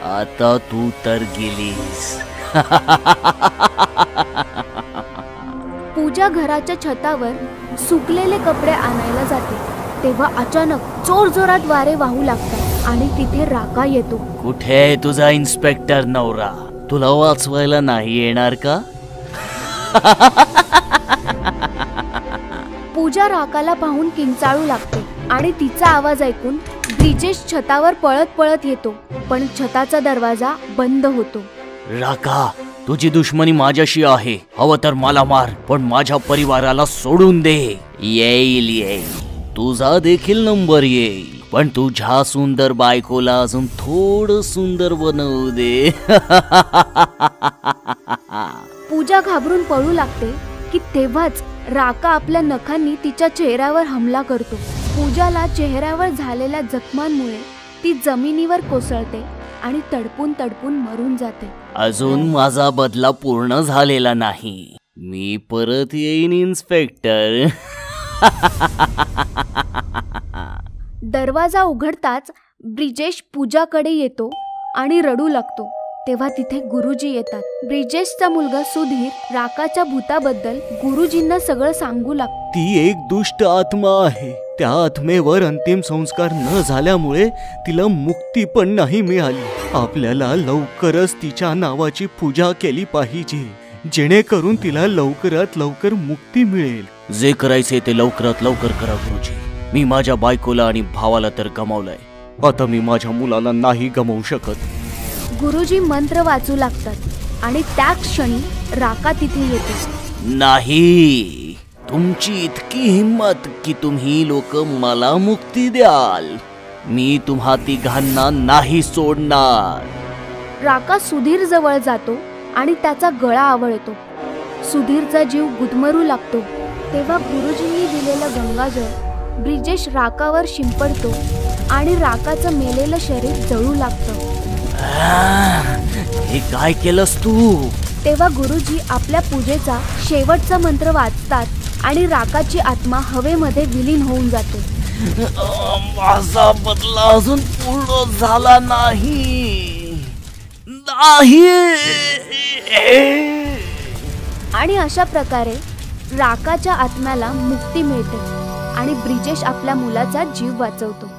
आता तू तर गेलीस. पूजा घराच्या छतावर सुकलेले कपडे आणायला जाते. तेव्हा अचानक जोर जोरात वारे वाहू लागतात आणि तिथे राका येतो. कुठे आहे तुझा इन्स्पेक्टर नवरा? तुला वाचवायला नाही येणार का? पूजा राकाला पाहून किंचाळू लागते आणि तिचा आवाज ऐकून ब्रिजेश छतावर पळत पळत येतो. पण छताचा दरवाजा बंद होतो. राका, तुझी दुश्मनी माझ्याशी आहे. हवं तर मला मार, पण माझ्या परिवाराला सोडून दे. येईल येईल, तुझा देखील नंबर येईल, पण तुझ्या सुंदर बायकोला अजून थोडं सुंदर बनवू दे. पूजा घाबरून पळू लागते की तेव्हाच राका आपल्या नखांनी तिच्या चेहऱ्यावर हमला करतो. पूजाला चेहऱ्यावर झालेल्या जखमांमुळे ती जमिनीवर कोसळते आणि तडपून तडपून मरून जाते. अजून माझा बदला पूर्ण झालेला नाही. मी परत येईन इन्स्पेक्टर. दरवाजा उघडताच ब्रिजेश पूजाकडे येतो आणि रडू लागतो. तेव्हा तिथे गुरुजी येतात. ब्रिजेशचा मुलगा सुधीर राकाच्या भूताबद्दल गुरुजींना सगळं सांगू लागतो. ती एक दुष्ट आत्मा आहे. त्या आत्मेवर अंतिम संस्कार न झाल्यामुळे तिला मुक्ती पण नाही मिळाली. आपल्याला लवकरच तिच्या नावाची पूजा केली पाहिजे, जेणेकरून तिला लवकरात लवकर मुक्ती मिळेल. जे करायचे ते लवकरात लवकर करा गुरुजी. मी माझ्या बायकोला आणि भावाला तर गमावलंय. आता मी माझ्या मुलाला नाही गमावू शकत. गुरुजी मंत्र वाचू लागतात आणि त्या क्षणी राका तिथे येते. नाही, तुमची इतकी हिम्मत की तुम्ही लोक मला मुक्ती द्याल. मी तुम्हा तिघांना नाही सोडणार. राका सुधीर जवळ जातो आणि त्याचा गळा आवळतो. सुधीरचा जीव गुदमरू लागतो. तेव्हा गुरुजींनी दिलेलं गंगाजळ ब्रिजेश राकावर शिंपडतो आणि राकाचं मेलेलं शरीर जळू लागतं. हे काय केलंस तू? तेव्हा गुरुजी आपल्या पूजेचा शेवटचा मंत्र वाचतात आणि राकाची आत्मा हवेमध्ये विलीन होऊन जाते. माझा बदला अजून पूर्ण झाला नाही. नाही. आणि अशा प्रकारे राकाच्या आत्म्याला मुक्ती मिळते आणि ब्रिजेश आपल्या मुलाचा जीव वाचवतो.